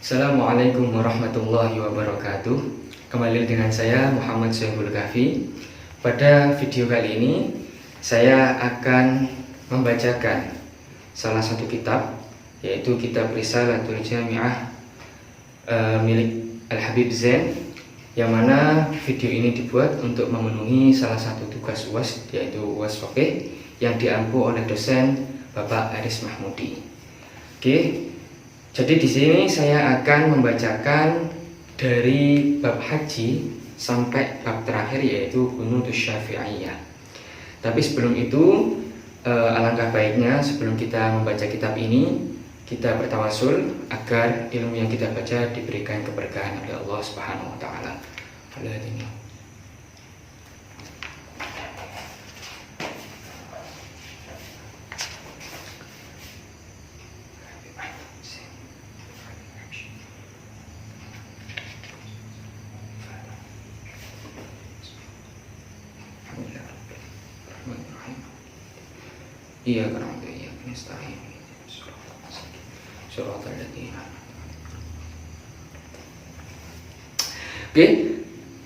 Assalamualaikum warahmatullahi wabarakatuh. Kembali dengan saya Muhammad Syaibul Kahfi. Pada video kali ini saya akan membacakan salah satu kitab, yaitu kitab Risalatul Jami'ah milik Al-Habib Zain, yang mana video ini dibuat untuk memenuhi salah satu tugas UAS, yaitu UAS Fiqih yang diampu oleh dosen Bapak Aris Mahmudi. Oke. Jadi di sini saya akan membacakan dari bab haji sampai bab terakhir, yaitu Qunutus Syafi'iyah. Tapi sebelum itu alangkah baiknya sebelum kita membaca kitab ini, kita bertawasul agar ilmu yang kita baca diberikan keberkahan oleh Allah Subhanahu wa taala. Iya karena iya nasta'in suratul ladzina. Oke,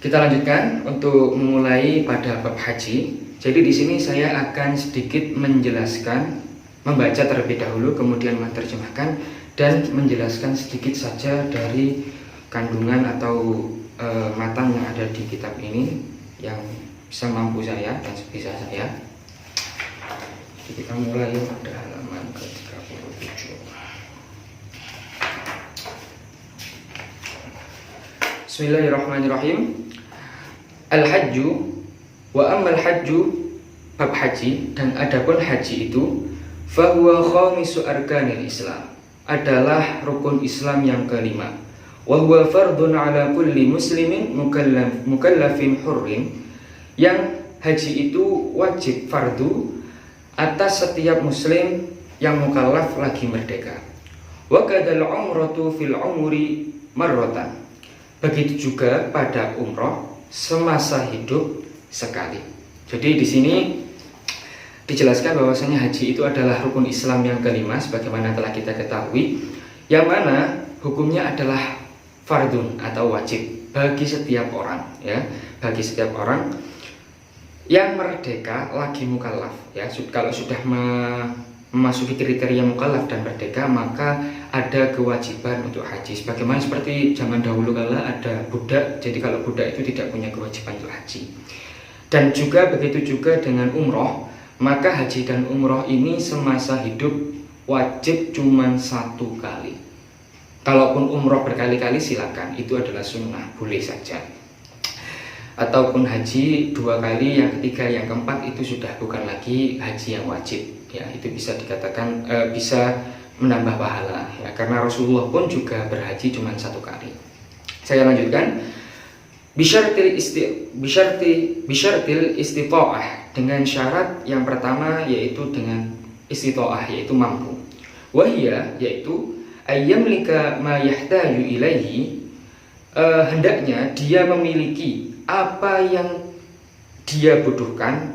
kita lanjutkan untuk memulai pada bab haji. Jadi di sini saya akan sedikit menjelaskan, membaca terlebih dahulu, kemudian menerjemahkan dan menjelaskan sedikit saja dari kandungan atau matan yang ada di kitab ini yang semampu saya dan sebisa saya. Jadi kita mulai pada halaman ke-37. Bismillahirrahmanirrahim. Al-hajju wa ammal hajju, bab haji, dan adapun haji itu, fahuwa khamisu arkanil Islam, adalah rukun Islam yang kelima. Wa huwa fardun ala kulli muslimin mukallafin hurrin, yang haji itu wajib fardu atas setiap muslim yang mukallaf lagi merdeka. Wa kadal umratu fil umri marratan, begitu juga pada umroh semasa hidup sekali. Jadi di sini dijelaskan bahwasanya haji itu adalah rukun Islam yang kelima, sebagaimana telah kita ketahui, yang mana hukumnya adalah fardun atau wajib bagi setiap orang, ya, bagi setiap orang yang merdeka lagi mukallaf, ya. Kalau sudah memasuki kriteria mukallaf dan merdeka, maka ada kewajiban untuk haji. Sebagaimana seperti zaman dahulu kala ada budak, jadi kalau budak itu tidak punya kewajiban untuk haji. Dan juga begitu juga dengan umroh, maka haji dan umroh ini semasa hidup wajib cuma satu kali. Kalaupun umroh berkali-kali silakan, itu adalah sunnah, boleh saja. Ataupun haji dua kali, yang ketiga, yang keempat itu sudah bukan lagi haji yang wajib, ya. Itu bisa dikatakan bisa menambah pahala, ya, karena Rasulullah pun juga berhaji cuma satu kali. Saya lanjutkan. Bisyartil istita'ah, dengan syarat yang pertama, yaitu dengan istita'ah, yaitu mampu. Wahia, yaitu ayyamlika ma yahtaju ilaihi, hendaknya dia memiliki apa yang dia butuhkan,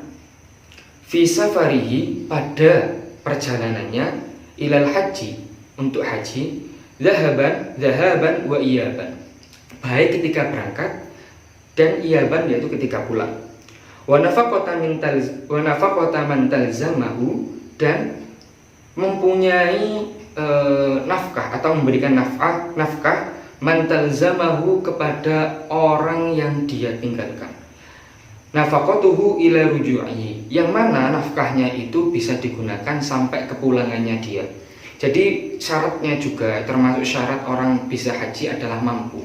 fi safarihi, pada perjalanannya, ilal haji, untuk haji, zahaban wa iyaban, baik ketika berangkat dan iyaban, yaitu ketika pulang. Wa nafaqata man talzamahu, dan mempunyai nafkah atau memberikan nafkah man talzamahu, kepada orang yang dia tinggalkan. Nafaqatuhu ila ruju'i, yang mana nafkahnya itu bisa digunakan sampai kepulangannya dia. Jadi syaratnya juga, termasuk syarat orang bisa haji adalah mampu.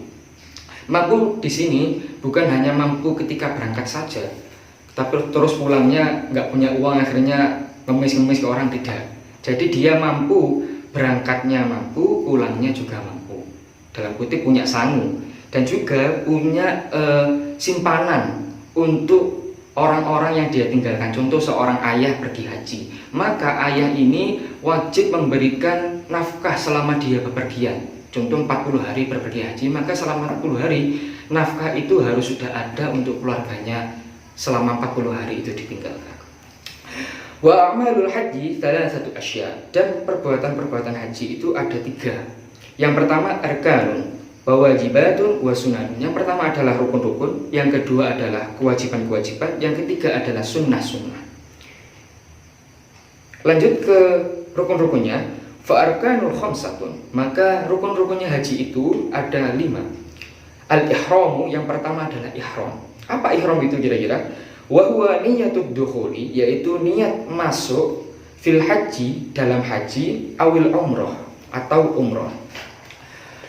Mampu di sini bukan hanya mampu ketika berangkat saja, tapi terus pulangnya nggak punya uang, akhirnya ngemis-ngemis ke orang, tidak. Jadi dia mampu, berangkatnya mampu, pulangnya juga mampu. Dalam kutip punya sangu, dan juga punya simpanan untuk orang-orang yang dia tinggalkan. Contoh seorang ayah pergi haji, maka ayah ini wajib memberikan nafkah selama dia bepergian. Contoh 40 hari berpergi haji, maka selama 40 hari nafkah itu harus sudah ada untuk keluarganya selama 40 hari itu ditinggalkan. Wa a'malul haji salah satu asya, dan perbuatan-perbuatan haji itu ada tiga. Yang pertama arkanun wa wajibatun wa sunanun. Yang pertama adalah rukun-rukun, yang kedua adalah kewajiban-kewajiban, yang ketiga adalah sunnah-sunnah. Lanjut ke rukun-rukunnya. Fa arkanul khamsatun, maka rukun-rukunnya haji itu ada 5. Al-ihramu, yang pertama adalah ihram. Apa ihram itu kira-kira? Wa huwa niyatud dukhuli, yaitu niat masuk fil haji, dalam haji, awil umrah atau umrah.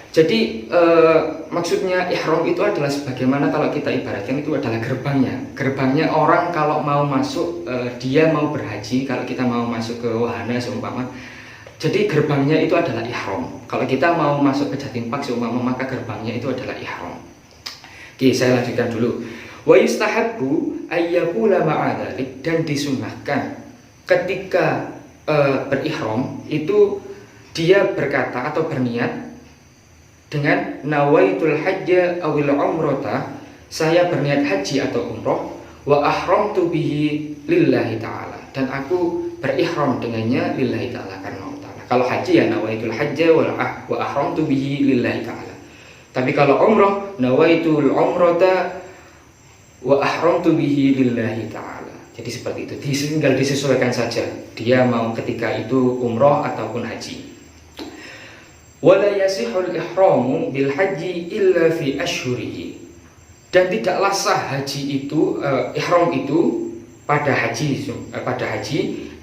Jadi maksudnya ihram itu adalah sebagaimana kalau kita ibaratkan itu adalah gerbangnya orang kalau mau masuk, dia mau berhaji, kalau kita mau masuk ke wahana seumpama. Jadi gerbangnya itu adalah ihram. Kalau kita mau masuk ke Jatim Park seumpama, maka gerbangnya itu adalah ihram. Oke, saya lanjutkan dulu. Wa yustahabbu ayyakula ma'adzalik, dan disunnahkan ketika berihram itu dia berkata atau berniat dengan nawaitul hajja awil umrata, saya berniat haji atau umroh, wa ahramtu bihi lillahi ta'ala, dan aku berihram dengannya lillahi ta'ala, karena Allah ta'ala. Kalau haji ya nawaitul hajja wa ahramtu bihi lillahi ta'ala. Tapi kalau umroh, nawaitul umrata wa ahramtu bihi lillahi ta'ala. Jadi seperti itu, tinggal disesuaikan saja dia mau ketika itu umroh ataupun haji. Wala yasihul ihramu bil haji illa fi ashhurihi, dan tidaklah sah haji itu, ihram itu pada haji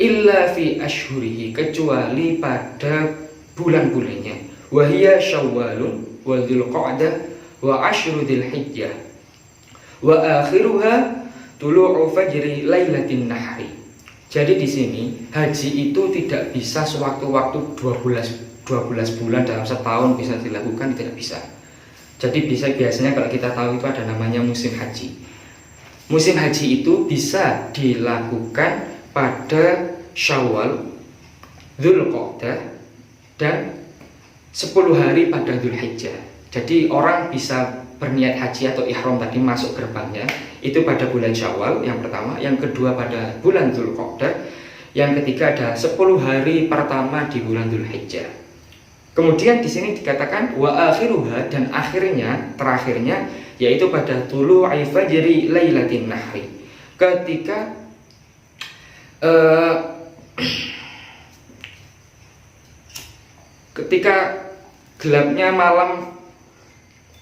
illa fi ashhurihi, kecuali pada bulan-bulannya. Wa hiya Syawalun wa Dzulqa'dah wa asyru Dzulhijjah wa akhiruha tulu'u fajri lailatin nahri. Jadi di sini haji itu tidak bisa sewaktu-waktu 12 bulan dalam setahun bisa dilakukan, tidak bisa. Jadi biasanya kalau kita tahu itu ada namanya musim haji. Musim haji itu bisa dilakukan pada Syawal, Dzulqa'dah, dan 10 hari pada Dzulhijjah. Jadi orang bisa berniat haji atau ihram tadi masuk gerbangnya itu pada bulan Syawal yang pertama, yang kedua pada bulan Dzulqa'dah, yang ketiga ada 10 hari pertama di bulan Dzulhijjah. Kemudian di sini dikatakan wa akhiruha, dan akhirnya, terakhirnya yaitu pada tulu'i fajri lailatin nahri, ketika gelapnya malam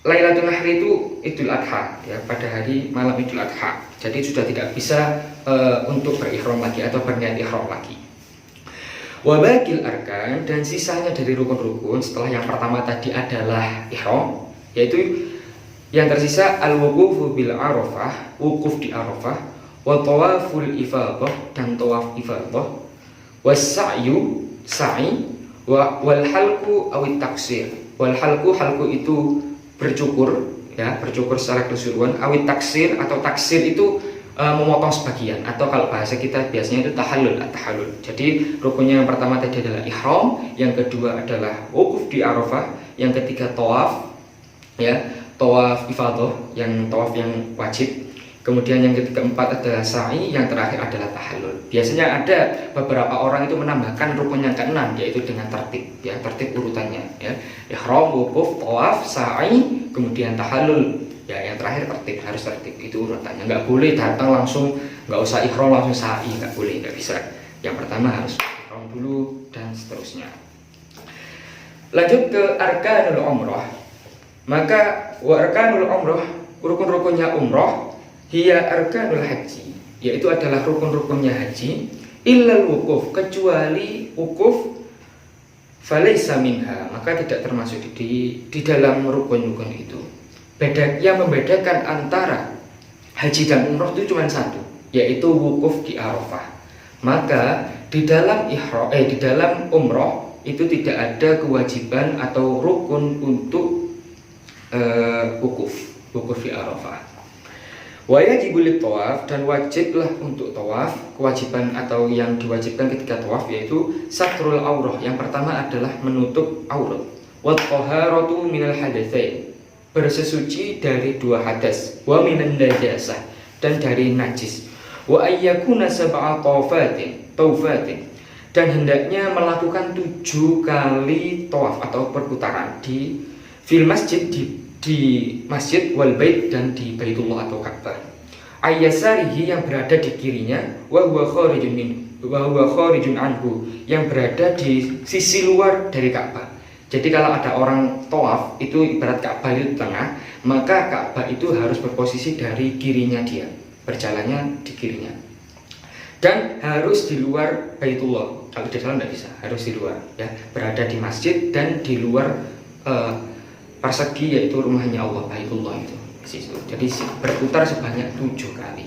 Lailatul Nahri itu Idul Adha, ya, pada hari malam Idul Adha. Jadi sudah tidak bisa untuk berihram lagi atau berniat ihram lagi. Wa baqil arkan, dan sisanya dari rukun-rukun setelah yang pertama tadi adalah ihram, yaitu yang tersisa al-wuqufu bil Arafah, wukuf di Arafah, wa tawaful ifadah, dan tawaf ifadah, was sa'yu, sa'i, wal halqu awit taksir. Wal halqu itu bercukur, ya, bercukur secara keseluruhan, awit taksir, atau taksir itu memotong sebagian, atau kalau bahasa kita biasanya itu tahallul. Jadi rukunnya yang pertama tadi adalah ihram, yang kedua adalah wukuf di Arafah, yang ketiga tawaf, ya, tawaf ifadah, yang tawaf yang wajib, kemudian yang keempat adalah sa'i, yang terakhir adalah tahallul. Biasanya ada beberapa orang itu menambahkan rukun yang keenam, yaitu dengan tertib, ya, tertib urutannya, ya, ihram, wukuf, tawaf, sa'i, kemudian tahallul, ya, yang terakhir tertib, harus tertib, itu urutannya. Nggak boleh datang langsung, nggak usah ihram langsung sa'i, nggak boleh, nggak bisa. Yang pertama harus ihram dulu dan seterusnya. Lanjut ke arkanul umrah. Maka wa arkanul umrah, rukun-rukunnya umrah, hiya arkanul haji, yaitu adalah rukun-rukunnya haji, illal wukuf, kecuali wukuf, falaysa minha, maka tidak termasuk di dalam rukun-rukun itu. Yang membedakan antara haji dan umrah itu cuma satu, yaitu wukuf di Arafah. Maka di dalam di dalam umrah itu tidak ada kewajiban atau rukun untuk wukuf di Arafah. Wa yajibul tawaf, dan wajiblah untuk tawaf, kewajiban atau yang diwajibkan ketika tawaf yaitu satrul aurah. Yang pertama adalah menutup aurat. Wa taharatu minal hadatsain, bersesuci dari 2 hadas, wa minan najasah, dan dari najis. Wa ayyakuna sab'a tawfatin, dan hendaknya melakukan 7 kali tawaf atau perputaran di fil masjid, di masjid wal bait, dan di Baitullah atau Ka'bah. Ayyasarihi, yang berada di kirinya, wa huwa kharijun anhu, yang berada di sisi luar dari Ka'bah. Jadi kalau ada orang tawaf itu ibarat Ka'bah itu tengah, maka Ka'bah itu harus berposisi dari kirinya dia, berjalannya di kirinya. Dan harus di luar Baitullah. Kalau di dalam tidak bisa, harus di luar, ya, berada di masjid dan di luar persegi, yaitu rumahnya Allah, Baitullah itu. Jadi berputar sebanyak 7 kali.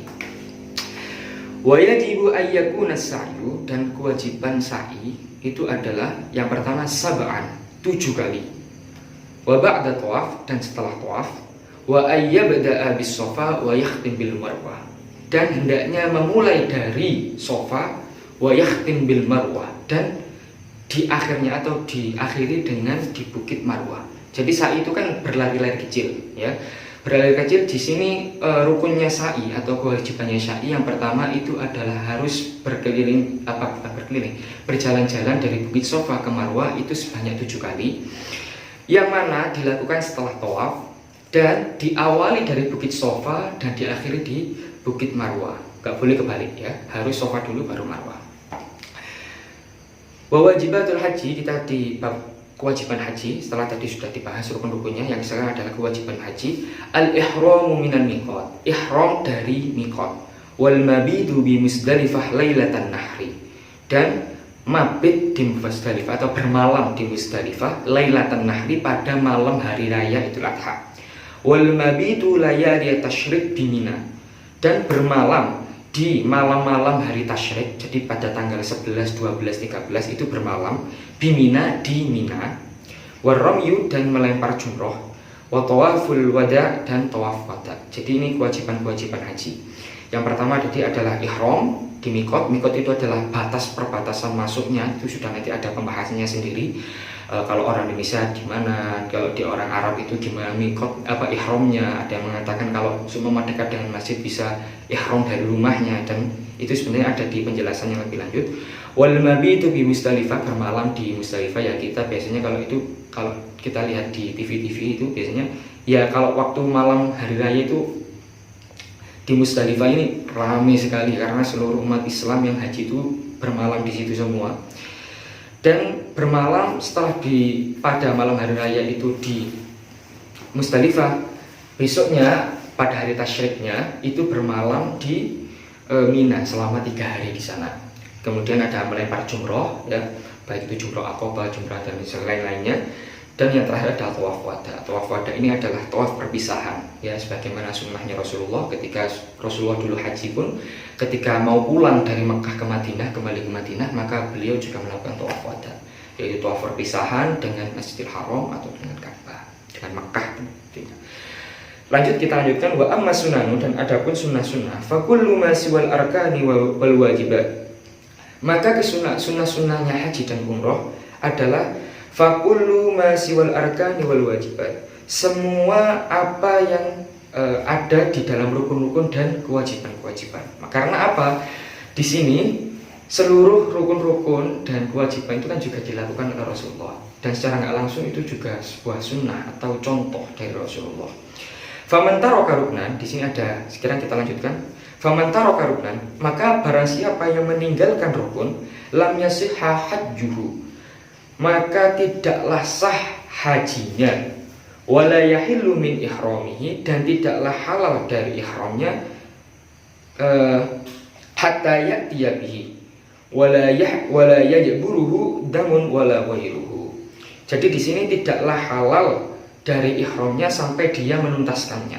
Wa yajibu ayyakuna sa'yu, dan kewajiban sa'i itu adalah yang pertama sab'an, 7 kali. Wa ba'da tawaf, dan setelah tawaf. Wa ayyabda'a bis safa wa yakhtim bil marwah, dan hendaknya memulai dari Safa wa yakhtim bil Marwah, dan di akhirnya atau diakhiri dengan di Bukit Marwah. Jadi sa'i itu kan berlari-lari kecil, ya. Berlari kecil di sini rukunnya sa'i atau kewajibannya sa'i yang pertama itu adalah harus berjalan-jalan dari Bukit Safa ke Marwah itu sebanyak 7 kali, yang mana dilakukan setelah tawaf dan diawali dari Bukit Safa dan diakhiri di Bukit Marwah. Gak boleh kebalik, ya, harus Safa dulu baru Marwah. Wajibatul haji, kita di bab kewajiban haji. Setelah tadi sudah dibahas rukun-rukunnya, yang sekarang adalah kewajiban haji. Al-ihramu minal miqat, ihram dari miqat. Wal mabidu bi Musdalifah lailatan nahri, dan mabit di Musdalifah atau bermalam di Musdalifah lailatan nahri, pada malam hari raya Idul Adha. Wal mabidu layali tasyrik bi Mina, dan bermalam di malam-malam hari tasyrik, jadi pada tanggal 11, 12, 13 itu bermalam bimina, di Mina. Warramyu, dan melempar jumroh. Wa tawaful wada, dan tawaf wada. Jadi ini kewajiban-kewajiban haji. Yang pertama tadi adalah ihram di mikot. Mikot itu adalah batas perbatasan masuknya, itu sudah nanti ada pembahasannya sendiri. Kalau orang Indonesia di mana, kalau di orang Arab itu gimana mikot ihramnya. Ada yang mengatakan kalau semua dekat dengan masjid bisa ihram dari rumahnya, dan itu sebenarnya ada di penjelasan yang lebih lanjut. Wal mabitu bi Musdalifah, bermalam di Musdalifah, ya kita biasanya kalau kita lihat di TV-TV itu biasanya ya kalau waktu malam hari raya itu di Musdalifah ini ramai sekali karena seluruh umat Islam yang haji itu bermalam di situ semua. Dan bermalam pada malam hari raya itu di Musdalifah, besoknya pada hari tasyriknya itu bermalam di Mina selama 3 hari di sana. Kemudian ada melempar jumroh, ya, baik itu jumroh Aqabah, jumroh dan lain-lainnya. Dan yang terakhir adalah tawaf wada. Tawaf wada ini adalah tawaf perpisahan, ya, sebagaimana sunnahnya Rasulullah. Ketika Rasulullah dulu haji pun, ketika mau pulang dari Mekah ke Madinah, kembali ke Madinah, maka beliau juga melakukan tawaf wada, yaitu tawaf perpisahan dengan Masjidil Haram atau dengan Ka'bah, dengan Mekah. Lanjut, kita lanjutkan. Wa amma sunanu, dan adapun sunnah-sunnah, fa kullu ma siwal arkani wal wajibat, maka sunnah-sunnahnya haji dan umroh adalah fakullu ma siwal arkani wal wajibat, semua apa yang ada di dalam rukun-rukun dan kewajiban-kewajiban. Karena apa? Di sini seluruh rukun-rukun dan kewajiban itu kan juga dilakukan oleh Rasulullah, dan secara nggak langsung itu juga sebuah sunnah atau contoh dari Rasulullah. Faman taraka ruknan, di sini ada, sekarang kita lanjutkan. Faman taraka ruknan, maka barang siapa yang meninggalkan rukun, lam yasihha hajjuhu, maka tidaklah sah hajinya. Wala yahillu min ihramihi, dan tidaklah halal dari ihramnya, hatta ya'tiya bihi wala yajburuhu damun wala ghairuhu. Jadi di sini tidaklah halal dari ihramnya sampai dia menuntaskannya.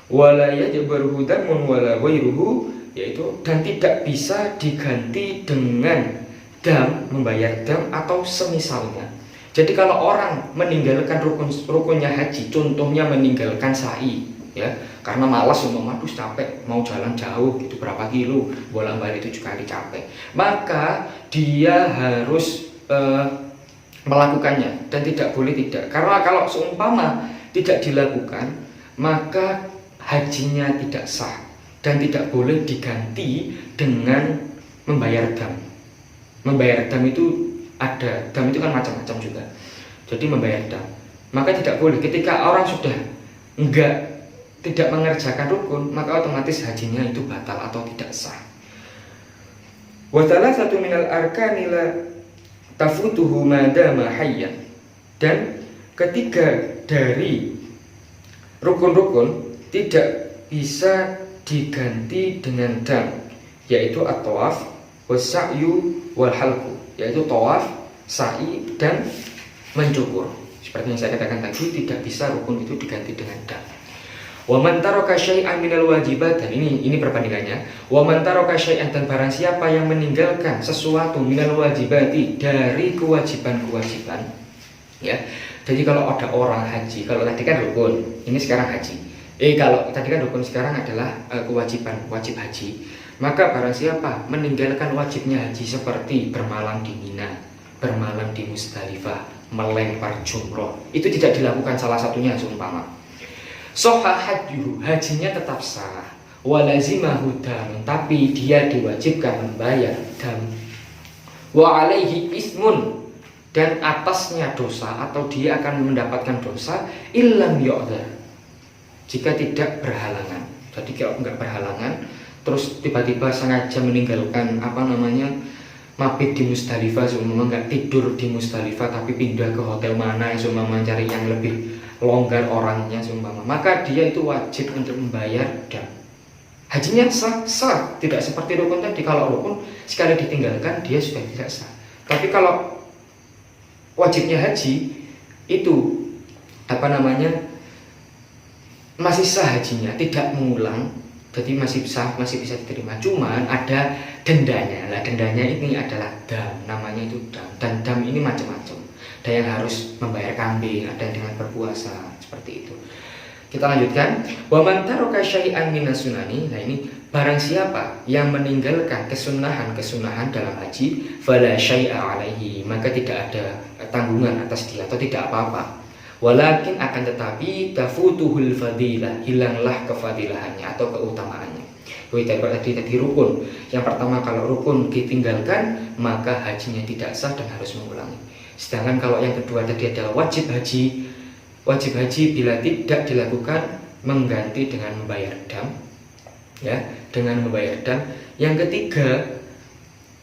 Wala yajburuhu damun wala ghairuhu, yaitu dan tidak bisa diganti dengan dam, membayar dam atau semisalnya. Jadi kalau orang meninggalkan rukunnya haji, contohnya meninggalkan sa'i, ya, karena malas, aduh capek, mau jalan jauh gitu berapa kilo, bolak-balik 7 kali capek, maka dia harus melakukannya, dan tidak boleh tidak. Karena kalau seumpama tidak dilakukan, maka hajinya tidak sah dan tidak boleh diganti dengan membayar dam. Membayar dam itu ada, dam itu kan macam-macam juga. Jadi membayar dam, maka tidak boleh ketika orang sudah tidak mengerjakan rukun, maka otomatis hajinya itu batal atau tidak sah. Wa satu minal arkani la tafutuhu madama hayyan. Dan ketiga dari rukun-rukun tidak bisa diganti dengan dam, yaitu at-tawaf was-sa'yu wal halqu, yaitu tawaf, sa'i dan mencukur. Seperti yang saya katakan tadi, tidak bisa rukun itu diganti dengan dam. Wa man taraka syai'an minal wajibat, dan ini perbandingannya. Wa man taraka syai'an, dan barang siapa yang meninggalkan sesuatu minal wajibati, dari kewajiban-kewajiban, ya. Jadi kalau ada orang haji, kalau tadi kan rukun, ini sekarang haji. Kalau tadi kan rukun, sekarang adalah kewajiban, wajib haji. Maka barang siapa meninggalkan wajibnya haji seperti bermalam di Mina, bermalam di Musdalifah, melempar jumroh, itu tidak dilakukan salah satunya seumpama. Soha hajjuhu, hajinya tetap sah. Walazimahu dam, tapi dia diwajibkan membayar dam. Wa alaihi ismun, dan atasnya dosa atau dia akan mendapatkan dosa illam yu'dzar, jika tidak berhalangan. Jadi kalau nggak berhalangan, terus tiba-tiba sengaja meninggalkan mabit di Musdalifah, seumpama nggak tidur di Musdalifah tapi pindah ke hotel mana, seumpama mencari yang lebih longgar orangnya seumpama, maka dia itu wajib untuk membayar dam. Hajinya sah, tidak seperti rukun tadi. Kalau rukun sekali ditinggalkan dia sudah tidak sah. Tapi kalau wajibnya haji itu masih sah hajinya, tidak mengulang, jadi masih sah, masih bisa diterima. Cuman ada dendanya. Nah, dendanya ini adalah dam, namanya itu dam. Dan dam ini macam-macam. Ada yang harus membayar kambing, ada yang dengan berpuasa, seperti itu. Kita lanjutkan. Wa man taraka syai'an minas sunani. Nah, ini barang siapa yang meninggalkan kesunahan dalam haji, fala syai'a alaihi, maka tidak ada tanggungan atas dia atau tidak apa-apa. Walakin akan tetapi tafutuhul fadilah, hilanglah kefadilahannya atau keutamaannya. Tadi rukun. Yang pertama, kalau rukun ditinggalkan maka hajinya tidak sah dan harus mengulangi. Sedangkan kalau yang kedua tadi adalah wajib haji. Wajib haji bila tidak dilakukan mengganti dengan membayar dam, ya, dengan membayar dam. Yang ketiga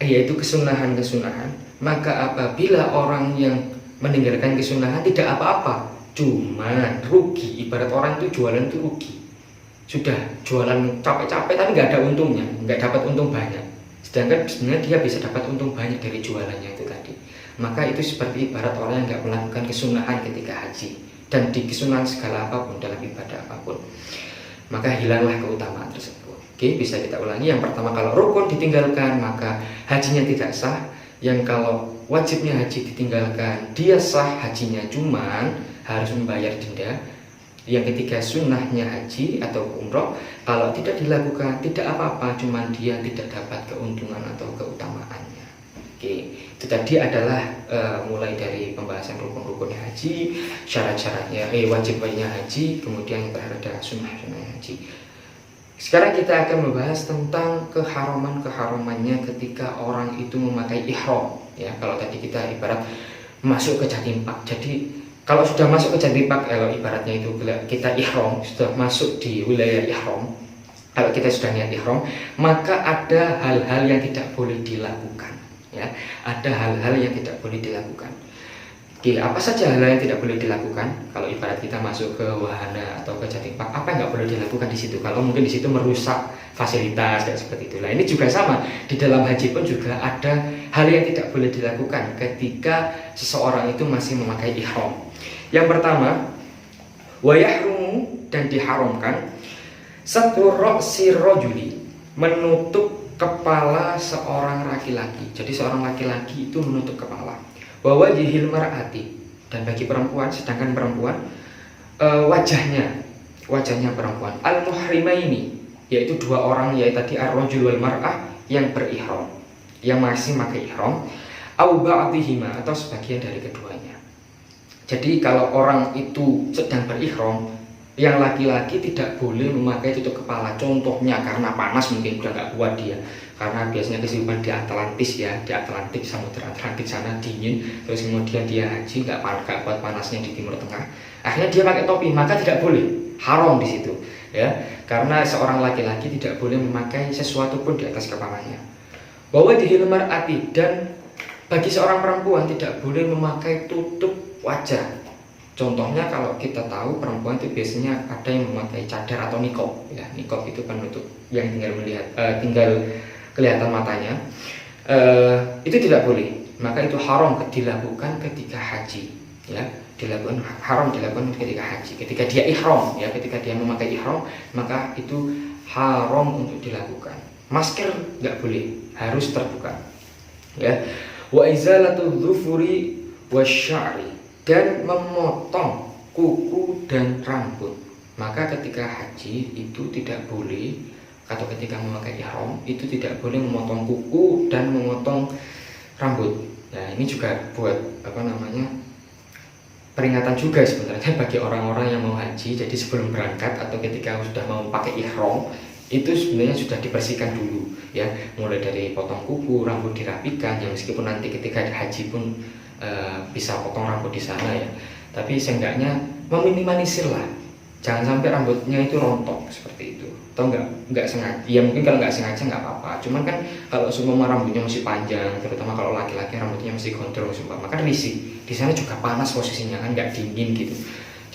yaitu kesunahan-kesunahan. Maka apabila orang yang meninggalkan kesunahan tidak apa-apa, cuma rugi. Ibarat orang itu jualan itu rugi. Sudah jualan capek-capek tapi nggak ada untungnya, nggak dapat untung banyak. Sedangkan sebenarnya dia bisa dapat untung banyak dari jualannya itu tadi. Maka itu seperti ibarat orang yang nggak melakukan kesunahan ketika haji. Dan di kesunahan segala apapun, dalam ibadah apapun, maka hilanglah keutamaan tersebut. Oke, bisa kita ulangi. Yang pertama, kalau rukun ditinggalkan maka hajinya tidak sah. Yang kalau wajibnya haji ditinggalkan, dia sah hajinya, cuman harus membayar denda. Yang ketiga, sunnahnya haji atau umroh, kalau tidak dilakukan tidak apa-apa, cuman dia tidak dapat keuntungan atau keutamaannya. Oke, itu tadi adalah mulai dari pembahasan rukun-rukunnya haji, syarat-syaratnya, wajib-wajibnya haji, kemudian yang terakhir adalah sunnah-sunnahnya haji. Sekarang kita akan membahas tentang keharaman-keharamannya ketika orang itu memakai ihram. Ya, kalau tadi kita ibarat masuk ke Jatim Park. Jadi kalau sudah masuk ke Jatim Park, kalau ibaratnya itu kita ihram, sudah masuk di wilayah ihram. Kalau kita sudah niat ihram, maka ada hal-hal yang tidak boleh dilakukan. Ya, ada hal-hal yang tidak boleh dilakukan. Oke, apa saja hal yang tidak boleh dilakukan? Kalau ibarat kita masuk ke wahana atau ke Jatim Park, apa yang nggak boleh dilakukan di situ? Kalau mungkin di situ merusak fasilitas dan seperti itu. Nah, ini juga sama. Di dalam haji pun juga ada hal yang tidak boleh dilakukan ketika seseorang itu masih memakai ihram. Yang pertama, wa yahrumu, dan diharamkan satru ra'si rajuli, menutup kepala seorang laki-laki. Jadi seorang laki-laki itu menutup kepala. Wa wajhil mar'ati, dan bagi perempuan, sedangkan perempuan wajahnya perempuan. Al muhrimaini, yaitu dua orang, yaitu tadi ar-rajul wal mar'ah, yang berihram, yang masih pakai ihram, au ba'dihima, atau sebagian dari keduanya. Jadi kalau orang itu sedang berihram, yang laki-laki tidak boleh memakai tutup kepala. Contohnya karena panas, mungkin udah nggak kuat dia, karena biasanya kesibukan di Atlantis ya, di Atlantik, Samudra Atlantik sana dingin, terus kemudian dia haji nggak kuat panasnya di Timur Tengah, akhirnya dia pakai topi, maka tidak boleh, haram di situ ya, karena seorang laki-laki tidak boleh memakai sesuatu pun di atas kepalanya. Bahwa dihilmar ati, dan bagi seorang perempuan tidak boleh memakai tutup wajah. Contohnya kalau kita tahu perempuan itu biasanya ada yang memakai cadar atau nikob ya, nikob itu penutup yang tinggal melihat tinggal kelihatan matanya, itu tidak boleh, maka itu haram dilakukan ketika haji ya, haram dilakukan ketika haji, ketika dia ihram ya, ketika dia memakai ihram maka itu haram untuk dilakukan. Masker nggak boleh, harus terbuka ya. Wa izalatul dzufuri wasya'ri, dan memotong kuku dan rambut, maka ketika haji itu tidak boleh, atau ketika memakai ihram itu tidak boleh memotong kuku dan memotong rambut. Nah ini juga buat peringatan juga sebenarnya bagi orang-orang yang mau haji. Jadi sebelum berangkat atau ketika sudah mau pakai ihram itu sebenarnya sudah dibersihkan dulu ya, mulai dari potong kuku, rambut dirapikan ya, meskipun nanti ketika haji pun bisa potong rambut di sana ya, tapi seenggaknya meminimalisir lah, jangan sampai rambutnya itu rontok seperti itu, atau nggak sengaja ya, mungkin kalau nggak sengaja nggak apa-apa, cuman kan kalau seumpama rambutnya masih panjang, terutama kalau laki-laki rambutnya masih gondrong seumpama, kan risih, di sana juga panas posisinya kan, nggak dingin gitu,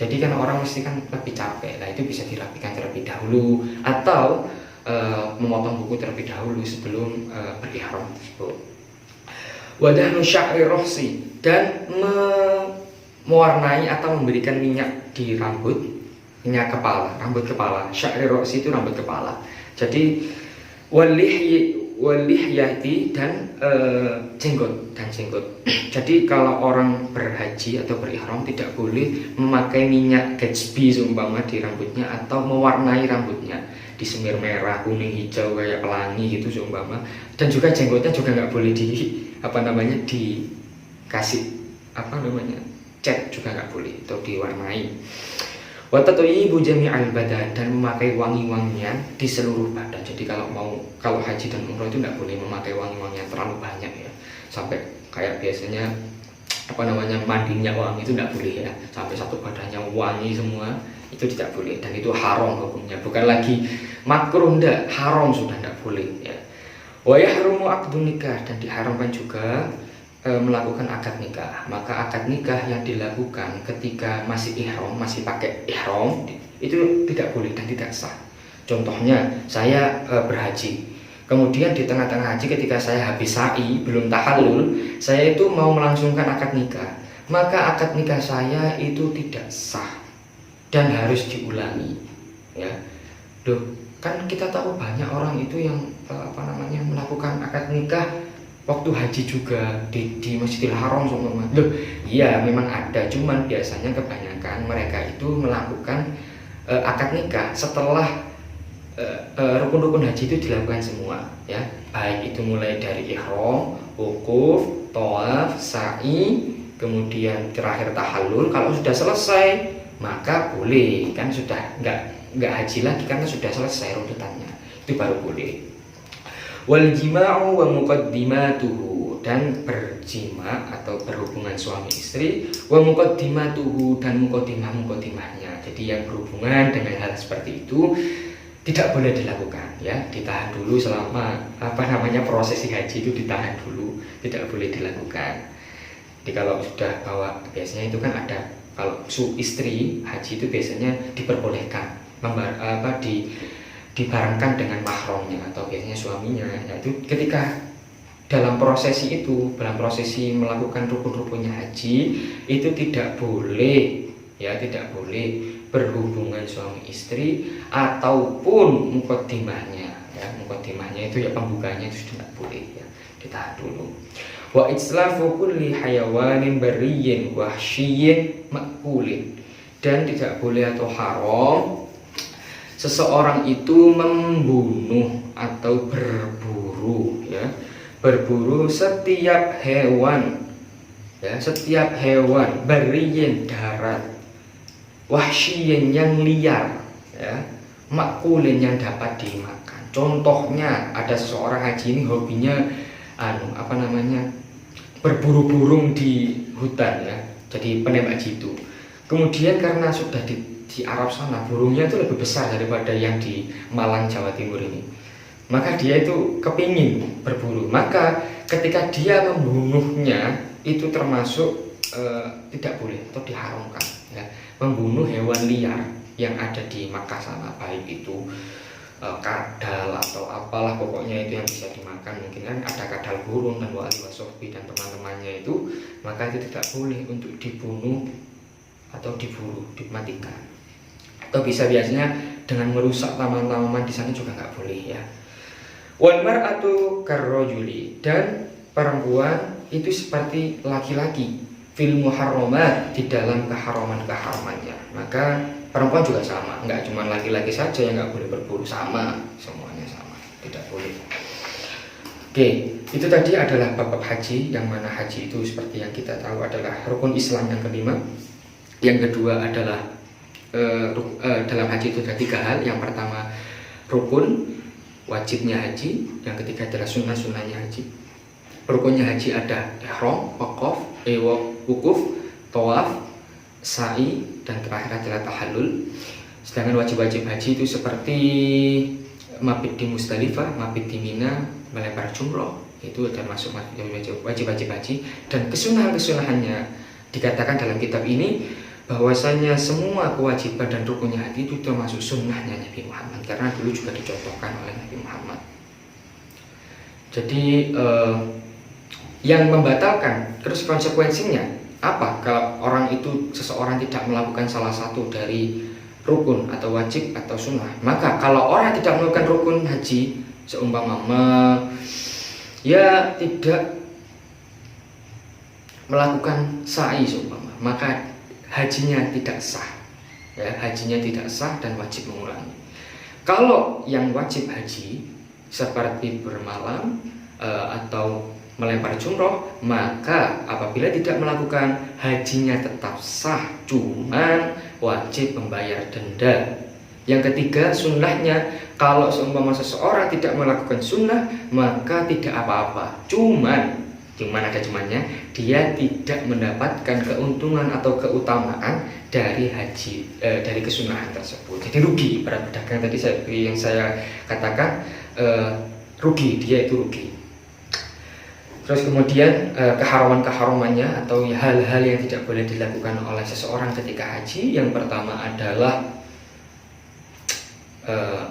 jadi kan orang mesti kan lebih capek. Nah itu bisa dirapikan terlebih dahulu, atau memotong kuku terlebih dahulu sebelum berihram tersebut. Wadahnu sya'ri rohsi, dan mewarnai atau memberikan minyak di rambut, minyak kepala, rambut kepala. Sya'ri rohsi itu rambut kepala. Jadi walihyati, dan jenggot. Jadi kalau orang berhaji atau berihram tidak boleh memakai minyak Gatsby seumpama di rambutnya, atau mewarnai rambutnya, disemir merah, kuning, hijau kayak pelangi gitu seumpama. Dan juga jenggotnya juga nggak boleh dikasih cat, juga nggak boleh, atau diwarnai. Watatuyyibu jami'al badan, dan memakai wangi-wangian di seluruh badan. Jadi kalau haji dan umroh itu nggak boleh memakai wangi-wangian terlalu banyak ya, sampai kayak biasanya mandinya wangi itu nggak boleh ya, sampai satu badannya wangi semua, itu tidak boleh, dan itu haram hukumnya, bukan lagi makruh, ndak, haram sudah, nggak boleh ya. Wa yahrumu aqdun nikah, dan diharamkan juga melakukan akad nikah. Maka akad nikah yang dilakukan ketika masih ihram, masih pakai ihram, itu tidak boleh dan tidak sah. Contohnya saya berhaji, kemudian di tengah-tengah haji ketika saya habis sa'i, belum tahallul, saya itu mau melangsungkan akad nikah, maka akad nikah saya itu tidak sah dan harus diulangi ya. Loh, kan kita tahu banyak orang itu yang melakukan akad nikah waktu haji juga di Masjidil Haram semua. Loh, iya memang ada, cuman biasanya kebanyakan mereka itu melakukan akad nikah setelah rukun-rukun haji itu dilakukan semua ya, baik itu mulai dari ihram, wukuf, tawaf, sa'i, kemudian terakhir tahallul. Kalau sudah selesai maka boleh, kan sudah nggak haji lagi karena sudah selesai runutannya, itu baru boleh. Wal jima'u wa muqaddimatuhu, dan berjima atau berhubungan suami istri, wa muqaddimatuhu, dan muqaddimahnya. Jadi yang berhubungan dengan hal seperti itu tidak boleh dilakukan ya, ditahan dulu selama prosesi haji itu ditahan dulu, tidak boleh dilakukan. Jadi kalau sudah bawa, biasanya itu kan ada, kalau istri haji itu biasanya diperbolehkan dibarengkan dengan mahramnya atau biasanya suaminya. Nah, itu ketika dalam prosesi melakukan rukun-rukunnya haji itu tidak boleh ya, tidak boleh berhubungan suami istri ataupun muqaddimahnya ya. Muqaddimahnya itu ya, pembukanya itu sudah tidak boleh ya, ditahan dulu. Wa itslafu kulli hayawanin bariyyin wahsyiyyin ma'kulin, dan tidak boleh atau haram seseorang itu membunuh atau berburu ya, berburu setiap hewan ya, setiap hewan bariyin darat, wahsyiyin yang liar ya, makulin yang dapat dimakan. Contohnya ada seseorang haji ini hobinya berburu burung di hutan ya. Jadi penembak jitu. Kemudian karena sudah di Arab sana burungnya itu lebih besar daripada yang di Malang Jawa Timur ini. Maka dia itu kepingin berburu. Maka ketika dia membunuhnya itu termasuk tidak boleh atau diharamkan ya. Membunuh hewan liar yang ada di Makkah sana, baik itu kadal atau apalah pokoknya itu yang bisa dimakan. Mungkin kan ada kadal burung dan wali wasohbi dan teman-temannya itu, maka itu tidak boleh untuk dibunuh atau diburu, dimatikan. Atau bisa biasanya dengan merusak taman-taman di sana juga nggak boleh ya. Wal mar'atu karrajuli, dan perempuan itu seperti laki-laki fil muharramat, di dalam keharaman-keharamannya. Maka perempuan juga sama, nggak cuma laki-laki saja yang nggak boleh berburu, sama, semuanya sama, tidak boleh. Oke, itu tadi adalah bab haji, yang mana haji itu seperti yang kita tahu adalah rukun Islam yang kelima. Yang kedua adalah dalam haji itu ada 3 hal. Yang pertama rukun, wajibnya haji. Yang ketiga adalah sunnah-sunnahnya haji. Rukunnya haji ada ihram, wukuf, tawaf, sa'i, dan terakhir adalah tahallul. Sedangkan wajib-wajib haji itu seperti mabit di Musdalifah, mabit di Mina, melempar jumroh, itu termasuk wajib-wajib haji. Dan kesunahan-kesunahannya dikatakan dalam kitab ini bahwasanya semua kewajiban dan rukunnya haji itu termasuk sunnahnya Nabi Muhammad, karena dulu juga dicontohkan oleh Nabi Muhammad. Jadi yang membatalkan, terus konsekuensinya apa kalau seseorang tidak melakukan salah satu dari rukun atau wajib atau sunnah? Maka kalau orang tidak melakukan rukun haji, seumpama ya tidak melakukan sa'i seumpama, maka hajinya tidak sah ya, hajinya tidak sah dan wajib mengulangi. Kalau yang wajib haji seperti bermalam atau melempar jumroh, maka apabila tidak melakukan, hajinya tetap sah, cuman wajib membayar denda. Yang ketiga sunnahnya, kalau seumpama seseorang tidak melakukan sunnah, maka tidak apa-apa, cuman ada cumannya, dia tidak mendapatkan keuntungan atau keutamaan dari haji, dari kesunahan tersebut. Jadi rugi, pada pedagang tadi yang saya katakan, rugi, dia itu rugi. Terus kemudian keharaman-keharamannya atau hal-hal yang tidak boleh dilakukan oleh seseorang ketika haji. Yang pertama adalah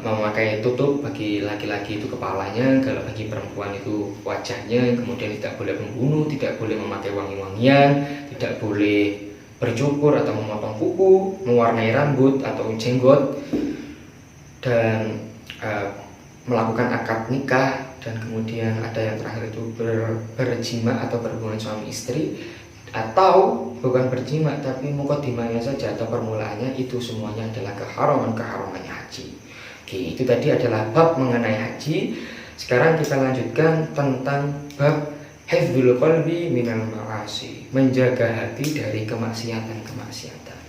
memakai tutup bagi laki-laki itu kepalanya, kalau bagi perempuan itu wajahnya. Kemudian tidak boleh membunuh, tidak boleh memakai wangi-wangian, tidak boleh bercukur atau memotong kuku, mewarnai rambut atau jenggot, dan melakukan akad nikah. Dan kemudian ada yang terakhir itu berjima atau berhubungan suami istri, atau bukan berjima tapi mukadimahnya saja atau permulaannya. Itu semuanya adalah keharaman-keharamannya haji. Oke, itu tadi adalah bab mengenai haji. Sekarang kita lanjutkan tentang bab hifdzul qalbi minal ma'asi, menjaga hati dari kemaksiatan-kemaksiatan.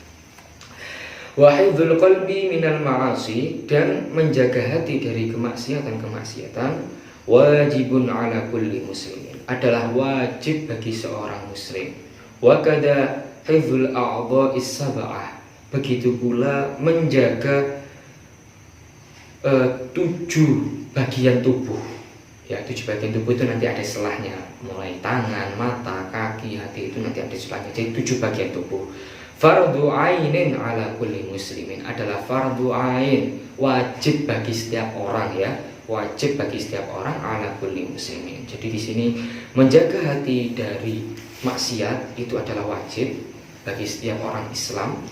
Wa hifdzul qalbi minal ma'asi, dan menjaga hati dari kemaksiatan-kemaksiatan, wajibun ala kulli muslimin, adalah wajib bagi seorang muslim. Wa kada hifdzul a'dha'is sab'ah, begitu pula menjaga 7 bagian tubuh ya. 7 bagian tubuh itu nanti ada istilahnya, mulai tangan, mata, kaki, hati, itu nanti ada istilahnya. Jadi 7 bagian tubuh. Fardu ainin ala kulli muslimin, adalah fardu ain, wajib bagi setiap orang ya, wajib bagi setiap orang, ala kulli muslimin. Jadi di sini menjaga hati dari maksiat itu adalah wajib bagi setiap orang Islam,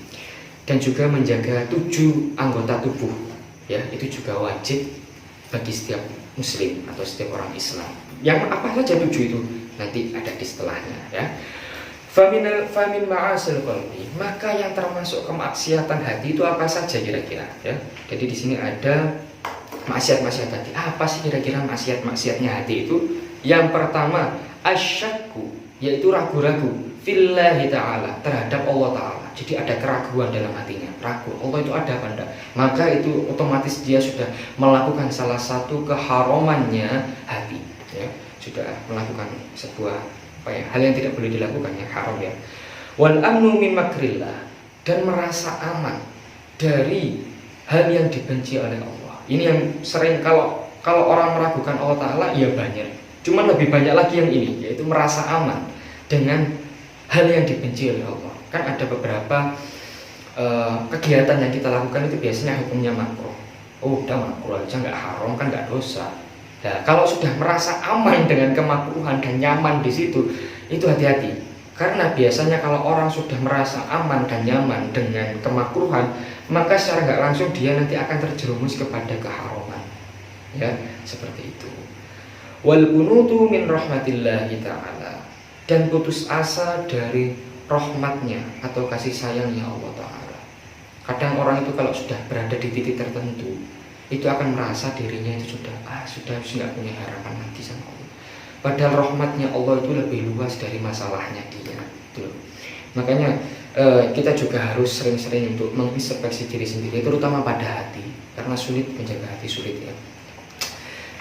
dan juga menjaga 7 anggota tubuh ya, itu juga wajib bagi setiap muslim atau setiap orang Islam. Yang apa saja 7 itu nanti ada di setelahnya ya. Famin ma'asil qalbi, maka yang termasuk kemaksiatan hati itu apa saja kira-kira ya. Jadi di sini ada maksiat-maksiat hati. Apa sih kira-kira maksiat-maksiatnya hati itu? Yang pertama asyakku, yaitu ragu-ragu fillahi ta'ala, terhadap Allah Ta'ala. Jadi ada keraguan dalam hatinya, ragu Allah itu ada apa enggak, maka itu otomatis dia sudah melakukan salah satu keharamannya hati, ya, sudah melakukan sebuah hal yang tidak boleh dilakukan, yang haram, ya. Wal amnu min makrillah, dan merasa aman dari hal yang dibenci oleh Allah. Ini yang sering kalau orang meragukan Allah Ta'ala, ya banyak, cuman lebih banyak lagi yang ini, yaitu merasa aman dengan hal yang dibenci oleh Allah. Kan ada beberapa kegiatan yang kita lakukan itu biasanya hukumnya makruh. Oh, udah makruh aja, nggak haram, kan nggak dosa. Nah, kalau sudah merasa aman dengan kemakruhan dan nyaman di situ, itu hati-hati. Karena biasanya kalau orang sudah merasa aman dan nyaman dengan kemakruhan, maka secara nggak langsung dia nanti akan terjerumus kepada keharaman. Ya, seperti itu. Wal qunutu min rahmatillahi ta'ala, dan putus asa dari rahmatnya atau kasih sayangnya Allah Ta'ala. Kadang orang itu kalau sudah berada di titik tertentu, itu akan merasa dirinya itu sudah nggak punya harapan lagi sama Allah. Padahal rahmatnya Allah itu lebih luas dari masalahnya dia. Tuh. Makanya kita juga harus sering-sering untuk mengintrospeksi diri sendiri, terutama pada hati, karena sulit menjaga hati, sulit, ya.